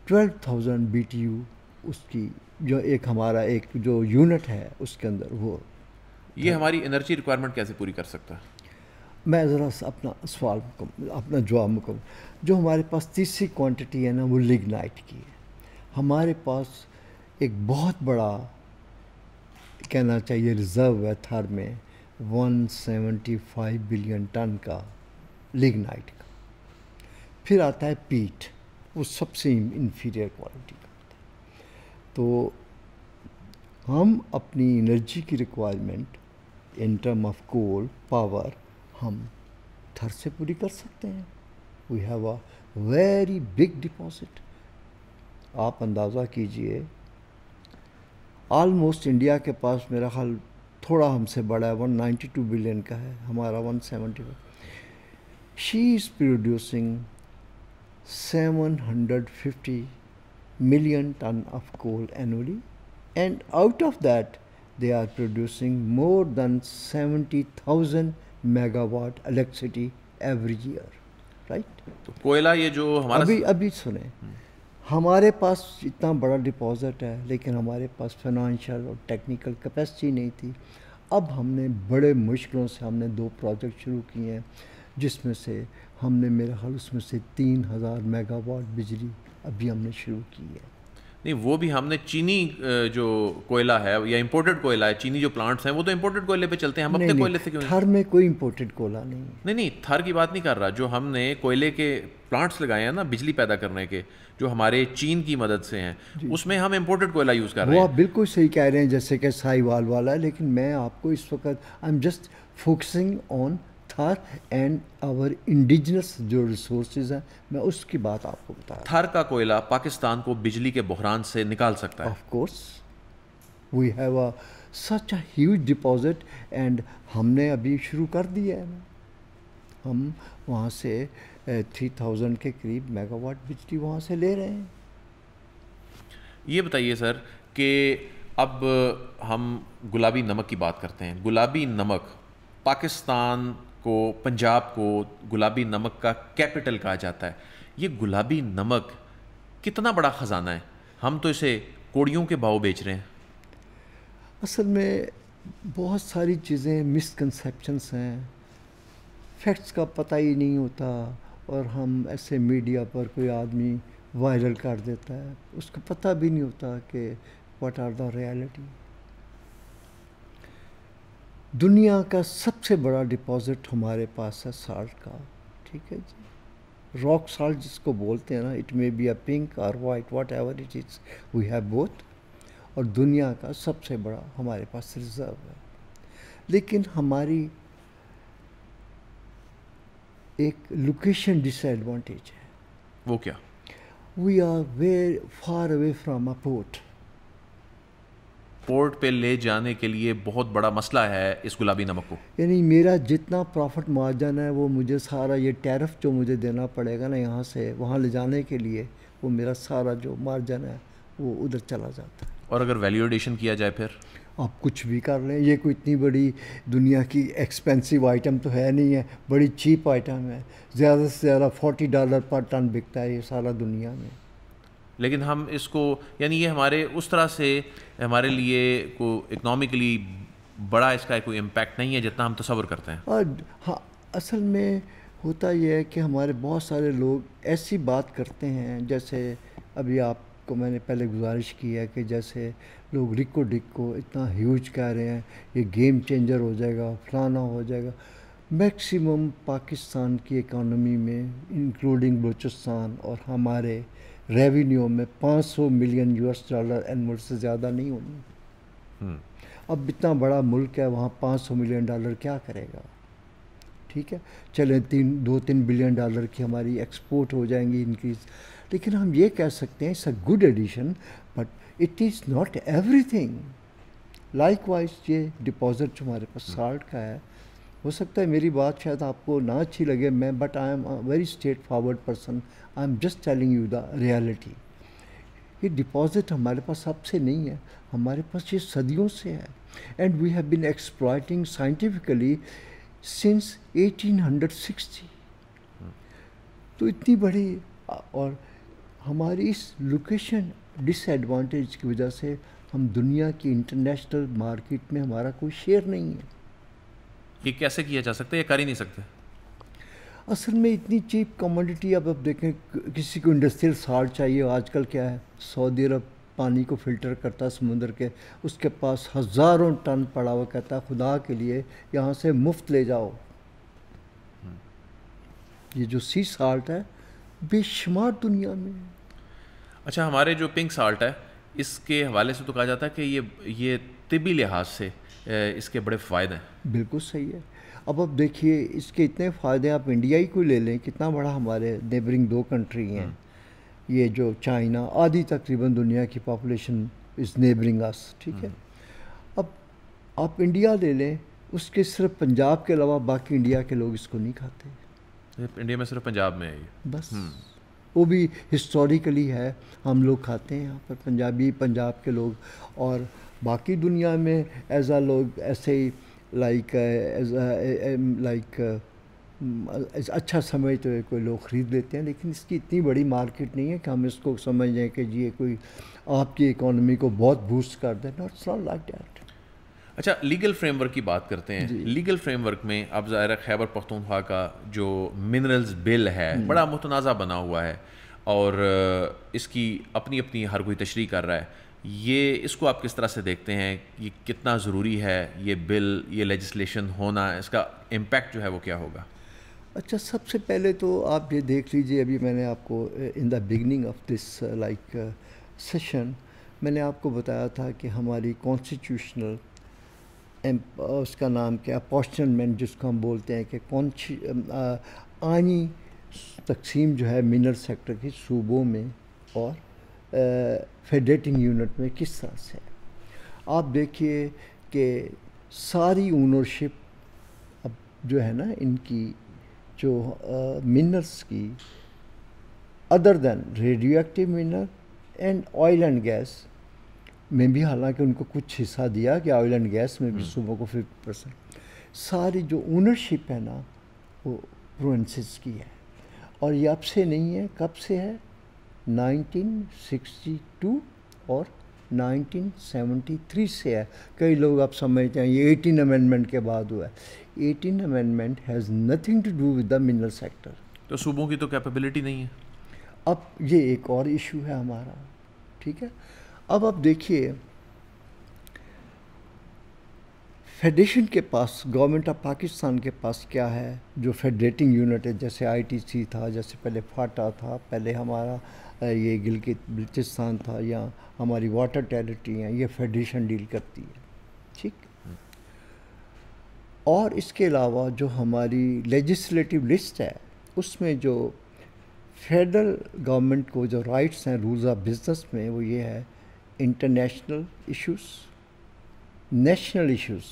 12,000 BTU اس کی جو ایک ہمارا ایک جو یونٹ ہے اس کے اندر وہ. یہ ہماری انرجی ریکوائرمنٹ کیسے پوری کر سکتا ہے؟ میں ذرا اپنا سوال اپنا جواب مکمل. جو ہمارے پاس تیسری کوانٹٹی ہے نا وہ لگنائٹ کی ہے. ہمارے پاس ایک بہت بڑا کہنا چاہیے ریزرو ہے تھر میں 175 بلین ٹن کا لگنائٹ کا. پھر آتا ہے پیٹ، وہ سب سے انفیریئر کوالٹی کا ہوتا ہے. تو ہم اپنی انرجی کی requirement in term of coal power ہم تھر سے پوری کر سکتے ہیں. We have a very big deposit. آپ اندازہ کیجئے آلموسٹ انڈیا کے پاس میرا خیال تھوڑا ہم سے بڑا ہے، 192 بلین کا ہے، ہمارا 170. شی is producing 750 million ton of coal annually, and out of that they are producing more than 70,000 megawatt electricity every year, right? تو کوئلہ یہ جو ہمارا ابھی سنیں، ہمارے پاس اتنا بڑا ڈپازٹ ہے لیکن ہمارے پاس فائنانشیل اور ٹیکنیکل کیپیسٹی نہیں تھی. اب ہم نے بڑے مشکلوں سے ہم نے 2 پروجیکٹ شروع کیے ہیں، جس میں سے ہم نے میرے خیال اس میں سے 3000 میگا واٹ بجلی ابھی ہم نے شروع کی ہے. نہیں، وہ بھی ہم نے چینی جو کوئلہ ہے یا امپورٹڈ کوئلہ ہے، چینی جو پلانٹس ہیں وہ تو امپورٹڈ کوئلے پہ چلتے ہیں، ہم اپنے کوئلے سے کیوں نہیں؟ تھر میں کوئی امپورٹڈ کوئلہ نہیں ہے. نہیں تھر کی بات نہیں کر رہا، جو ہم نے کوئلے کے پلانٹس لگائے ہیں نا بجلی پیدا کرنے کے، جو ہمارے چین کی مدد سے ہیں، اس میں ہم امپورٹڈ کوئلہ یوز کر رہے ہیں. وہ آپ بالکل صحیح کہہ رہے ہیں جیسے کہ سائی وال والا ہے، لیکن میں آپ کو اس وقت I'm just focusing on Thar and our indigenous جو ریسورسز ہیں، میں اس کی بات آپ کو بتا رہا ہوں. تھر کا کوئلہ پاکستان کو بجلی کے بحران سے نکال سکتا ہے. Of course we have a such a huge deposit اینڈ ہم نے ابھی شروع کر دیا ہے. ہم وہاں سے 3000 کے قریب میگا واٹ بجلی وہاں سے لے رہے ہیں. یہ بتائیے سر کہ اب ہم گلابی نمک کی بات کرتے ہیں. گلابی نمک پاکستان کو، پنجاب کو گلابی نمک کا کیپٹل کہا جاتا ہے. یہ گلابی نمک کتنا بڑا خزانہ ہے؟ ہم تو اسے کوڑیوں کے بھاؤ بیچ رہے ہیں. اصل میں بہت ساری چیزیں مسکنسیپشنس ہیں، فیکٹس کا پتہ ہی نہیں ہوتا، اور ہم ایسے میڈیا پر کوئی آدمی وائرل کر دیتا ہے، اس کو پتہ بھی نہیں ہوتا کہ واٹ آر دا ریالٹی. دنیا کا سب سے بڑا ڈپازٹ ہمارے پاس ہے سالٹ کا، ٹھیک ہے جی، راک سالٹ جس کو بولتے ہیں نا، it may be a pink اور white whatever it is, we have both. اور دنیا کا سب سے بڑا ہمارے پاس ریزرو ہے. لیکن ہماری ایک لوکیشن ڈس ایڈوانٹیج ہے. وہ کیا؟ We are very far away from a port. Port پہ لے جانے کے لیے بہت بڑا مسئلہ ہے اس گلابی نمک کو. یعنی میرا جتنا پروفٹ مارجن ہے وہ مجھے سارا یہ ٹیرف جو مجھے دینا پڑے گا نا یہاں سے وہاں لے جانے کے لیے، وہ میرا سارا جو مارجن ہے وہ ادھر چلا جاتا ہے. اور اگر ویلیو ایڈیشن کیا جائے پھر آپ کچھ بھی کر لیں، یہ کوئی اتنی بڑی دنیا کی ایکسپینسو آئٹم تو ہے نہیں ہے، بڑی چیپ آئٹم ہے. زیادہ سے زیادہ $40 پر ٹن بکتا ہے یہ سارا دنیا میں. لیکن ہم اس کو، یعنی یہ ہمارے اس طرح سے ہمارے لیے کو اکنامکلی بڑا اس کا کوئی امپیکٹ نہیں ہے جتنا ہم تصور کرتے ہیں. اور ہاں، اصل میں ہوتا یہ ہے کہ ہمارے بہت سارے لوگ ایسی بات کرتے ہیں، جیسے ابھی آپ کو میں نے پہلے گزارش کی ہے کہ جیسے لوگ ریکو ڈکو اتنا ہیوج کہہ رہے ہیں، یہ گیم چینجر ہو جائے گا، فلانا ہو جائے گا. میکسیمم پاکستان کی اکانومی میں انکلوڈنگ بلوچستان اور ہمارے ریونیو میں $500 ملین اینول سے زیادہ نہیں ہونی. اب اتنا بڑا ملک ہے، وہاں $500 ملین کیا کرے گا؟ ٹھیک ہے، چلیں 2-3 بلین ڈالر کی ہماری ایکسپورٹ ہو جائیں گی انکریز. لیکن ہم یہ کہہ سکتے ہیں it's a good addition, but it is not everything. Likewise یہ ڈپازٹ جو ہمارے پاس سالٹ کا ہے، ہو سکتا ہے میری بات شاید آپ کو نہ اچھی لگے، but I M a very straight forward person. I am just telling you the reality. یہ ڈپازٹ ہمارے پاس اب سے نہیں ہے, ہمارے پاس یہ صدیوں سے ہے. And we have been exploiting scientifically since 1860. تو اتنی بڑی, اور ہماری اس لوکیشن ڈس ایڈوانٹیج کی وجہ سے ہم دنیا کی انٹرنیشنل مارکیٹ میں ہمارا کوئی شیئر نہیں ہے. یہ کیسے کیا جا سکتا ہے, یہ کر ہی نہیں سکتے؟ اصل میں اتنی چیپ کموڈٹی, اب دیکھیں کسی کو انڈسٹریل سالٹ چاہیے, آج کل کیا ہے, سعودی عرب پانی کو فلٹر کرتا ہے سمندر کے, اس کے پاس ہزاروں ٹن پڑا ہوا, کہتا ہے خدا کے لیے یہاں سے مفت لے جاؤ. یہ جو سی سالٹ ہے بے شمار دنیا میں. اچھا, ہمارے جو پنک سالٹ ہے اس کے حوالے سے تو کہا جاتا ہے کہ یہ طبی لحاظ سے اس کے بڑے فائدے ہیں. بالکل صحیح ہے. اب دیکھیے اس کے اتنے فائدے, آپ انڈیا ہی کو لے لیں, کتنا بڑا ہمارے نیبرنگ 2 کنٹری ہیں, یہ جو چائنا, آدھی تقریباً دنیا کی پاپولیشن از نیبرنگ اس, ٹھیک ہے. اب آپ انڈیا لے لیں, اس کے صرف پنجاب کے علاوہ باقی انڈیا کے لوگ اس کو نہیں کھاتے. انڈیا میں صرف پنجاب میں ہے یہ بس, وہ بھی ہسٹوریکلی ہے, ہم لوگ کھاتے ہیں یہاں پر, پنجاب کے لوگ. اور باقی دنیا میں ایزا لوگ ایسے ہی لائک اچھا سمجھتے ہوئے کوئی لوگ خرید لیتے ہیں, لیکن اس کی اتنی بڑی مارکیٹ نہیں ہے کہ ہم اس کو سمجھ جائیں کہ جی یہ کوئی آپ کی اکانومی کو بہت بوسٹ کر دے. Not like that. اچھا, لیگل فریم ورک کی بات کرتے ہیں. لیگل فریم ورک میں اب ظاہر خیبر پختونخوا کا جو منرلز بل ہے بڑا متنازع بنا ہوا ہے, اور اس کی اپنی ہر کوئی تشریح کر رہا ہے. اس کو آپ کس طرح سے دیکھتے ہیں, یہ کتنا ضروری ہے یہ بل, یہ لیجسلیشن ہونا, اس کا امپیکٹ جو ہے وہ کیا ہوگا؟ اچھا, سب سے پہلے تو آپ یہ دیکھ لیجئے, ابھی میں نے آپ کو in the beginning of this like session میں نے آپ کو بتایا تھا کہ ہماری کانسٹیٹیوشنل اس کا نام کیا, اپورشنمنٹ جس کو ہم بولتے ہیں, کہ آئینی تقسیم جو ہے منرل سیکٹر کی صوبوں میں اور فیڈریٹنگ یونٹ میں کس طرح سے ہے. آپ دیکھیے کہ ساری اونرشپ اب جو ہے نا ان کی, جو منرلس کی, other then radioactive mineral and oil and gas میں بھی, حالانکہ ان کو کچھ حصہ دیا کہ آئل اینڈ گیس میں بھی صوبوں کو 50%, ساری جو اونرشپ ہے نا وہ پروونسز کی ہے. اور یہ اب سے نہیں ہے, کب سے ہے, 1962 اور 1973 سے ہے. کئی لوگ آپ سمجھتے ہیں یہ 18 امینڈمنٹ کے بعد ہوا ہے. 18 amendment has nothing to do with the mineral sector. تو صوبوں کی تو کیپیبلٹی نہیں ہے. اب یہ ایک اور ایشو ہے ہمارا, ٹھیک ہے. اب آپ دیکھیے فیڈریشن کے پاس, گورنمنٹ آف پاکستان کے پاس کیا ہے, جو فیڈریٹنگ یونٹ ہے, جیسے آئی ٹی سی تھا, جیسے پہلے فاٹا تھا, پہلے ہمارا یہ گلگت بلتستان تھا, یا ہماری واٹر ٹیریٹری ہیں, یہ فیڈریشن ڈیل کرتی ہے, ٹھیک. اور اس کے علاوہ جو ہماری لیجسلیٹو لسٹ ہے, اس میں جو فیڈرل گورنمنٹ کو جو رائٹس ہیں رولز آف بزنس میں, وہ یہ ہے international issues, national issues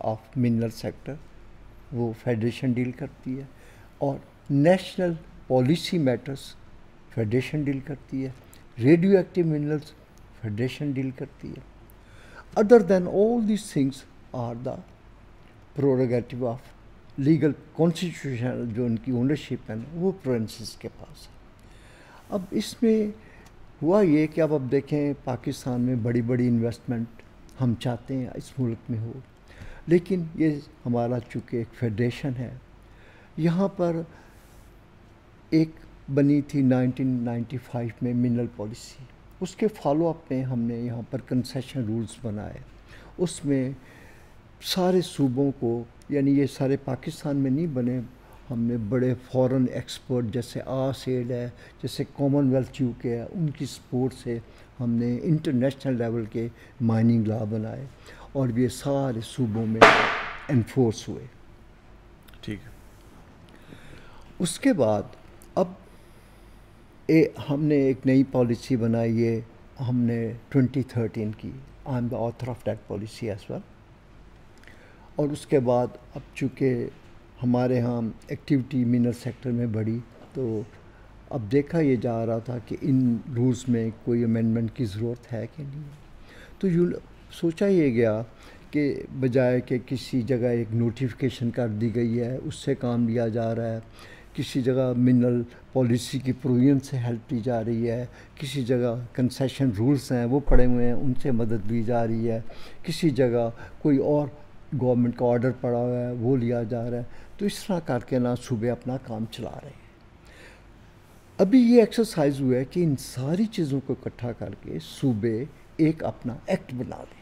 of mineral sector وہ فیڈریشن ڈیل کرتی ہے, اور national policy matters federation deal کرتی ہے, radioactive minerals federation deal کرتی ہے. Other than all these things are the prerogative of legal constitution, جو ان کی اونرشپ ہے وہ پروونسز کے پاس ہے. اب اس میں ہوا یہ کہ اب دیکھیں پاکستان میں بڑی بڑی انویسٹمنٹ ہم چاہتے ہیں اس ملک میں ہو, لیکن یہ ہمارا چونکہ ایک فیڈریشن ہے, یہاں پر ایک بنی تھی 1995 میں منرل پالیسی, اس کے فالو اپ میں ہم نے یہاں پر کنسیشن رولز بنائے. اس میں سارے صوبوں کو, یعنی یہ سارے پاکستان میں نہیں بنے, ہم نے بڑے فورن ایکسپرٹ جیسے آسیڈ ہے, جیسے کامن ویلتھ یو کے ہے, ان کی سپورٹ سے ہم نے انٹرنیشنل لیول کے مائننگ لا بنائے, اور یہ سارے صوبوں میں انفورس ہوئے. ٹھیک ہے. اس کے بعد اب ہم نے ایک نئی پالیسی بنائی ہے, ہم نے 2013 کی. I'm the author of that policy as well. اور اس کے بعد اب چونکہ ہمارے ہاں ایکٹیویٹی منرل سیکٹر میں بڑھی, تو اب دیکھا یہ جا رہا تھا کہ ان رولز میں کوئی امینڈمنٹ کی ضرورت ہے کہ نہیں ہے، تو سوچا یہ گیا کہ بجائے کہ کسی جگہ ایک نوٹیفیکیشن کر دی گئی ہے اس سے کام لیا جا رہا ہے، کسی جگہ منرل پالیسی کی پروویژن سے ہیلپ لی جا رہی ہے، کسی جگہ کنسیشن رولز ہیں وہ پڑے ہوئے ہیں ان سے مدد لی جا رہی ہے، کسی جگہ کوئی اور گورنمنٹ کا آرڈر پڑا ہوا ہے وہ لیا جا رہا ہے، تو اس طرح کر کے نا صوبے اپنا کام چلا رہے ہیں۔ ابھی یہ ایکسرسائز ہوا ہے کہ ان ساری چیزوں کو اکٹھا کر کے صوبے ایک اپنا ایکٹ بنا دیں،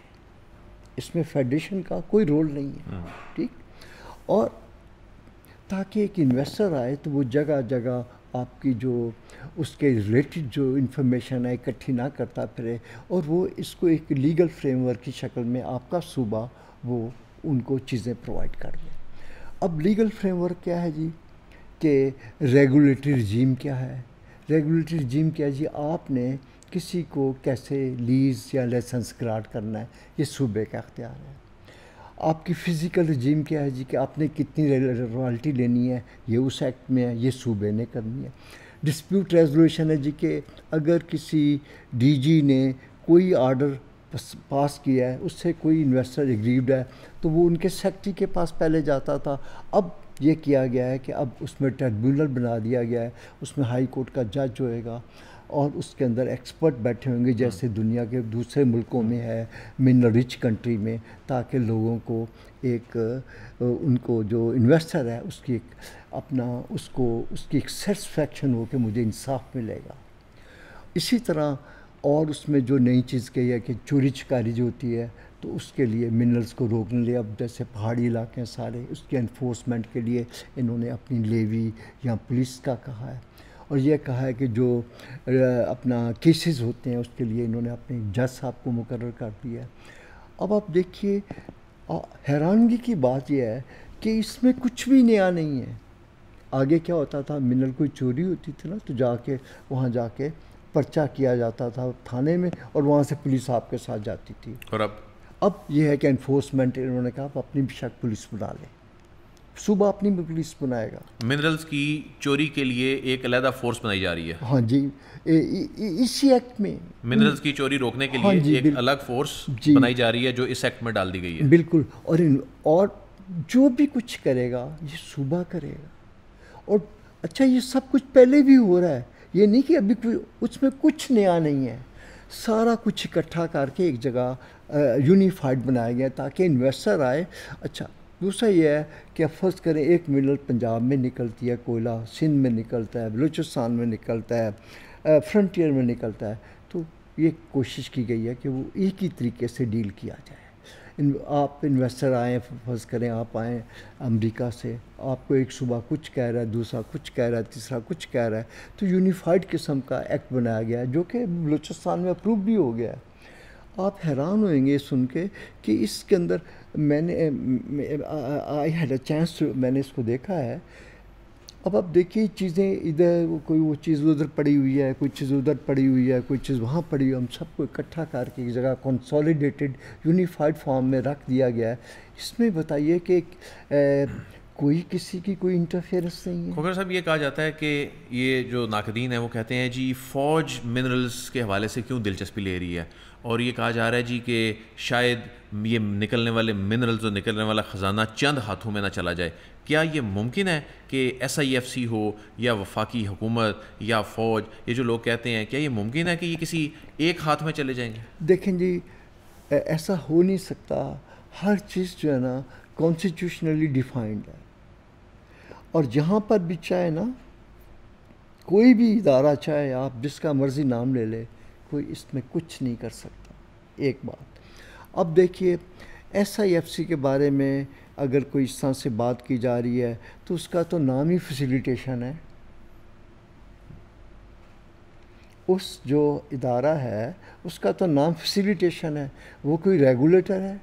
اس میں فیڈریشن کا کوئی رول نہیں ہے، ٹھیک، اور تاکہ ایک انویسٹر آئے تو وہ جگہ جگہ آپ کی جو اس کے ریلیٹڈ جو انفارمیشن ہے اکٹھی نہ کرتا پھرے، اور وہ اس کو ایک لیگل فریم ورک کی شکل میں آپ کا صوبہ وہ ان کو چیزیں پرووائڈ کر دیں۔ اب لیگل فریم ورک کیا ہے جی، کہ ریگولیٹری رجیم کیا ہے، ریگولیٹری رجیم کیا ہے جی، آپ نے کسی کو کیسے لیز یا لائسنس گرانٹ کرنا ہے یہ صوبے کا اختیار ہے۔ آپ کی فزیکل رجیم کیا ہے جی، کہ آپ نے کتنی رائلٹی لینی ہے یہ اس ایکٹ میں ہے، یہ صوبے نے کرنی ہے۔ ڈسپیوٹ ریزولوشن ہے جی، کہ اگر کسی ڈی جی نے کوئی آرڈر پاس کیا ہے، اس سے کوئی انویسٹر اگریوڈ ہے تو وہ ان کے سیکرٹری کے پاس پہلے جاتا تھا، اب یہ کیا گیا ہے کہ اب اس میں ٹریبیونل بنا دیا گیا ہے، اس میں ہائی کورٹ کا جج ہوئے گا اور اس کے اندر ایکسپرٹ بیٹھے ہوں گے جیسے دنیا کے دوسرے ملکوں میں ہے، منرل رچ کنٹری میں، تاکہ لوگوں کو ایک ان کو جو انویسٹر ہے اس کی ایک اپنا اس کی ایک سیٹسفیکشن ہو کہ مجھے انصاف ملے گا۔ اسی طرح اور اس میں جو نئی چیز کہی ہے کہ چوری چکاری جو ہوتی ہے تو اس کے لیے منرلز کو روکنے لیا، اب جیسے پہاڑی علاقے ہیں سارے، اس کے انفورسمنٹ کے لیے انہوں نے اپنی لیوی یا پولیس کا کہا ہے، اور یہ کہا ہے کہ جو اپنا کیسز ہوتے ہیں اس کے لیے انہوں نے اپنے جج صاحب کو مقرر کر دیا ہے۔ اب آپ دیکھیے حیرانگی کی بات یہ ہے کہ اس میں کچھ بھی نیا نہیں ہے۔ آگے کیا ہوتا تھا، منرل کوئی چوری ہوتی تھی نا تو جا کے وہاں جا کے پرچہ کیا جاتا تھا تھانے میں، اور وہاں سے پولیس آپ کے ساتھ جاتی تھی، اور اب یہ ہے کہ انفورسمنٹ انہوں نے کہا آپ اپنی بھی شک پولیس بنا لیں، صوبہ اپنی بھی پولیس بنائے گا۔ منرلز کی چوری کے لیے ایک علیحدہ فورس بنائی جا رہی ہے، ہاں جی، اسی ایکٹ میں منرلز کی چوری روکنے کے ہاں لیے جی، ایک الگ فورس جی بنائی جا رہی ہے جو اس ایکٹ میں ڈال دی گئی ہے۔ بالکل، اور جو بھی کچھ کرے گا یہ صوبہ کرے گا، اور اچھا یہ سب کچھ پہلے بھی ہو رہا ہے، یہ نہیں کہ ابھی اس میں کچھ نیا نہیں ہے، سارا کچھ اکٹھا کر کے ایک جگہ یونیفائڈ بنایا گیا تاکہ انویسٹر آئے۔ اچھا دوسرا یہ ہے کہ اب فرض کریں ایک منرل پنجاب میں نکلتی ہے، کوئلہ سندھ میں نکلتا ہے، بلوچستان میں نکلتا ہے، فرنٹیئر میں نکلتا ہے، تو یہ کوشش کی گئی ہے کہ وہ ایک ہی طریقے سے ڈیل کیا جائے۔ آپ انویسٹر آئیں، فرض کریں آپ آئیں امریکہ سے، آپ کو ایک صوبہ کچھ کہہ رہا ہے، دوسرا کچھ کہہ رہا ہے، تیسرا کچھ کہہ رہا ہے، تو یونیفائڈ قسم کا ایکٹ بنایا گیا ہے جو کہ بلوچستان میں اپروو بھی ہو گیا ہے۔ آپ حیران ہوئیں گے سن کے کہ اس کے اندر میں نے آئی ہیڈ اے چانس، میں نے اس کو دیکھا ہے۔ اب آپ دیکھیے چیزیں ادھر، کوئی وہ چیز ادھر پڑی ہوئی ہے، کوئی چیز ادھر پڑی ہوئی ہے، کوئی چیز وہاں پڑی ہوئی ہے، ہم سب کو اکٹھا کر کے ایک جگہ کنسولیڈیٹڈ یونیفائڈ فارم میں رکھ دیا گیا ہے۔ اس میں بتائیے کہ کوئی کسی کی کوئی انٹرفیئرنس نہیں ہے۔ کھوکھر صاحب یہ کہا جاتا ہے کہ یہ جو ناقدین ہیں وہ کہتے ہیں جی فوج منرلز کے حوالے سے کیوں دلچسپی لے رہی ہے، اور یہ کہا جا رہا ہے جی کہ شاید یہ نکلنے والے منرلز اور نکلنے والا خزانہ چند ہاتھوں میں نہ چلا جائے۔ کیا یہ ممکن ہے کہ ایس آئی ایف سی ہو یا وفاقی حکومت یا فوج، یہ جو لوگ کہتے ہیں، کیا یہ ممکن ہے کہ یہ کسی ایک ہاتھ میں چلے جائیں گے؟ دیکھیں جی ایسا ہو نہیں سکتا، ہر چیز جو ہے نا کانسٹیٹیوشنلی ڈیفائنڈ ہے، اور جہاں پر بھی چاہے نا کوئی بھی ادارہ چاہے آپ جس کا مرضی نام لے لے، کوئی اس میں کچھ نہیں کر سکتا۔ ایک بات اب دیکھیے ایس آئی ایف سی کے بارے میں اگر کوئی اس طرح سے بات کی جا رہی ہے تو اس کا تو نام ہی فیسیلیٹیشن ہے، اس جو ادارہ ہے اس کا تو نام فیسیلیٹیشن ہے، وہ کوئی ریگولیٹر ہے۔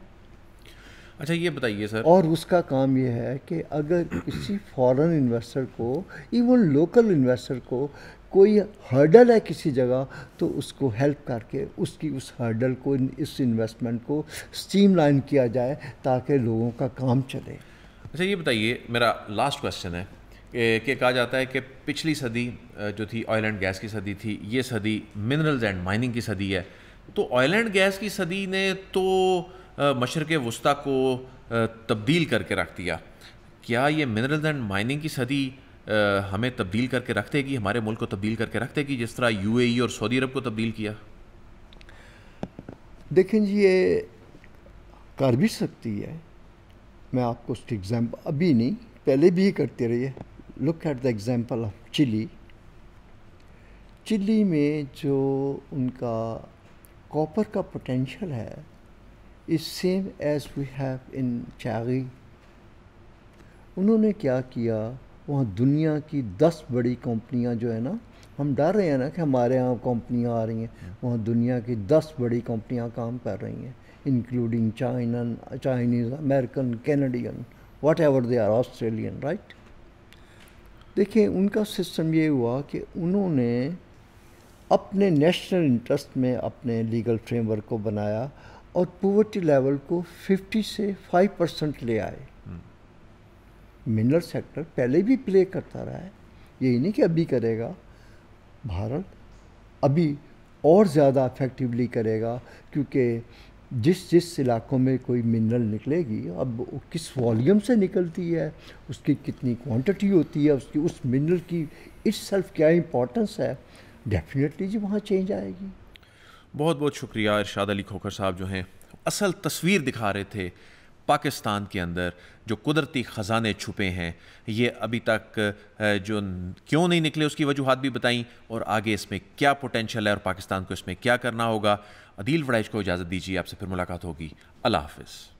اچھا یہ بتائیے سر، اور اس کا کام یہ ہے کہ اگر کسی فارن انویسٹر کو، ایون لوکل انویسٹر کو کوئی ہرڈل ہے کسی جگہ تو اس کو ہیلپ کر کے اس کی اس ہرڈل کو، اس انویسٹمنٹ کو اسٹریم لائن کیا جائے تاکہ لوگوں کا کام چلے۔ اچھا یہ بتائیے، میرا لاسٹ کویسچن ہے، کہ کہا جاتا ہے کہ پچھلی صدی جو تھی آئل اینڈ گیس کی صدی تھی، یہ صدی منرلز اینڈ مائننگ کی صدی ہے. تو آئل اینڈ گیس کی صدی نے تو مشرق وسطیٰ کو تبدیل کر کے رکھ دیا. کیا یہ منرلز اینڈ مائننگ کی صدی ہمیں تبدیل کر کے رکھ دے گی، ہمارے ملک کو تبدیل کر کے رکھ دے گی جس طرح یو اے ای اور سعودی عرب کو تبدیل کیا؟ دیکھیں جی، یہ کر بھی سکتی ہے. میں آپ کو اس کی ایگزامپل ابھی نہیں، پہلے بھی کرتے رہی ہے. Look at the example of Chile. Chile میں جو ان کا کاپر کا پوٹینشیل ہے is same as we have in Chagai. انہوں نے کیا کیا، وہاں دنیا کی 10 بڑی کمپنیاں جو ہے نا، ہم ڈر رہے ہیں نا کہ ہمارے یہاں کمپنیاں آ رہی ہیں، وہاں دنیا کی 10 بڑی کمپنیاں کام کر رہی ہیں، including Chinese, American, Canadian, whatever they are, Australian, right. دیکھیں ان کا سسٹم یہ ہوا کہ انہوں نے اپنے نیشنل انٹرسٹ میں اپنے لیگل فریم ورک کو بنایا اور پاورٹی لیول کو 50 سے 5% لے آئے. منرل سیکٹر پہلے بھی پلے کرتا رہا ہے، یہی نہیں کہ ابھی کرے گا. بھارت ابھی اور زیادہ افیکٹولی کرے گا، کیونکہ جس علاقوں میں کوئی منرل نکلے گی، اب کس والیوم سے نکلتی ہے، اس کی کتنی کوانٹٹی ہوتی ہے، اس منرل کی اٹ سیلف کیا امپورٹنس ہے، ڈیفینیٹلی جی وہاں چینج آئے گی. بہت بہت شکریہ ارشاد علی کھوکھر صاحب، جو ہیں اصل تصویر دکھا رہے تھے پاکستان کے اندر جو قدرتی خزانے چھپے ہیں. یہ ابھی تک جو کیوں نہیں نکلے اس کی وجوہات بھی بتائیں، اور آگے اس میں کیا پوٹینشیل ہے اور پاکستان کو اس میں کیا کرنا ہوگا. عدیل وڑائچ کو اجازت دیجیے، آپ سے پھر ملاقات ہوگی. اللہ حافظ.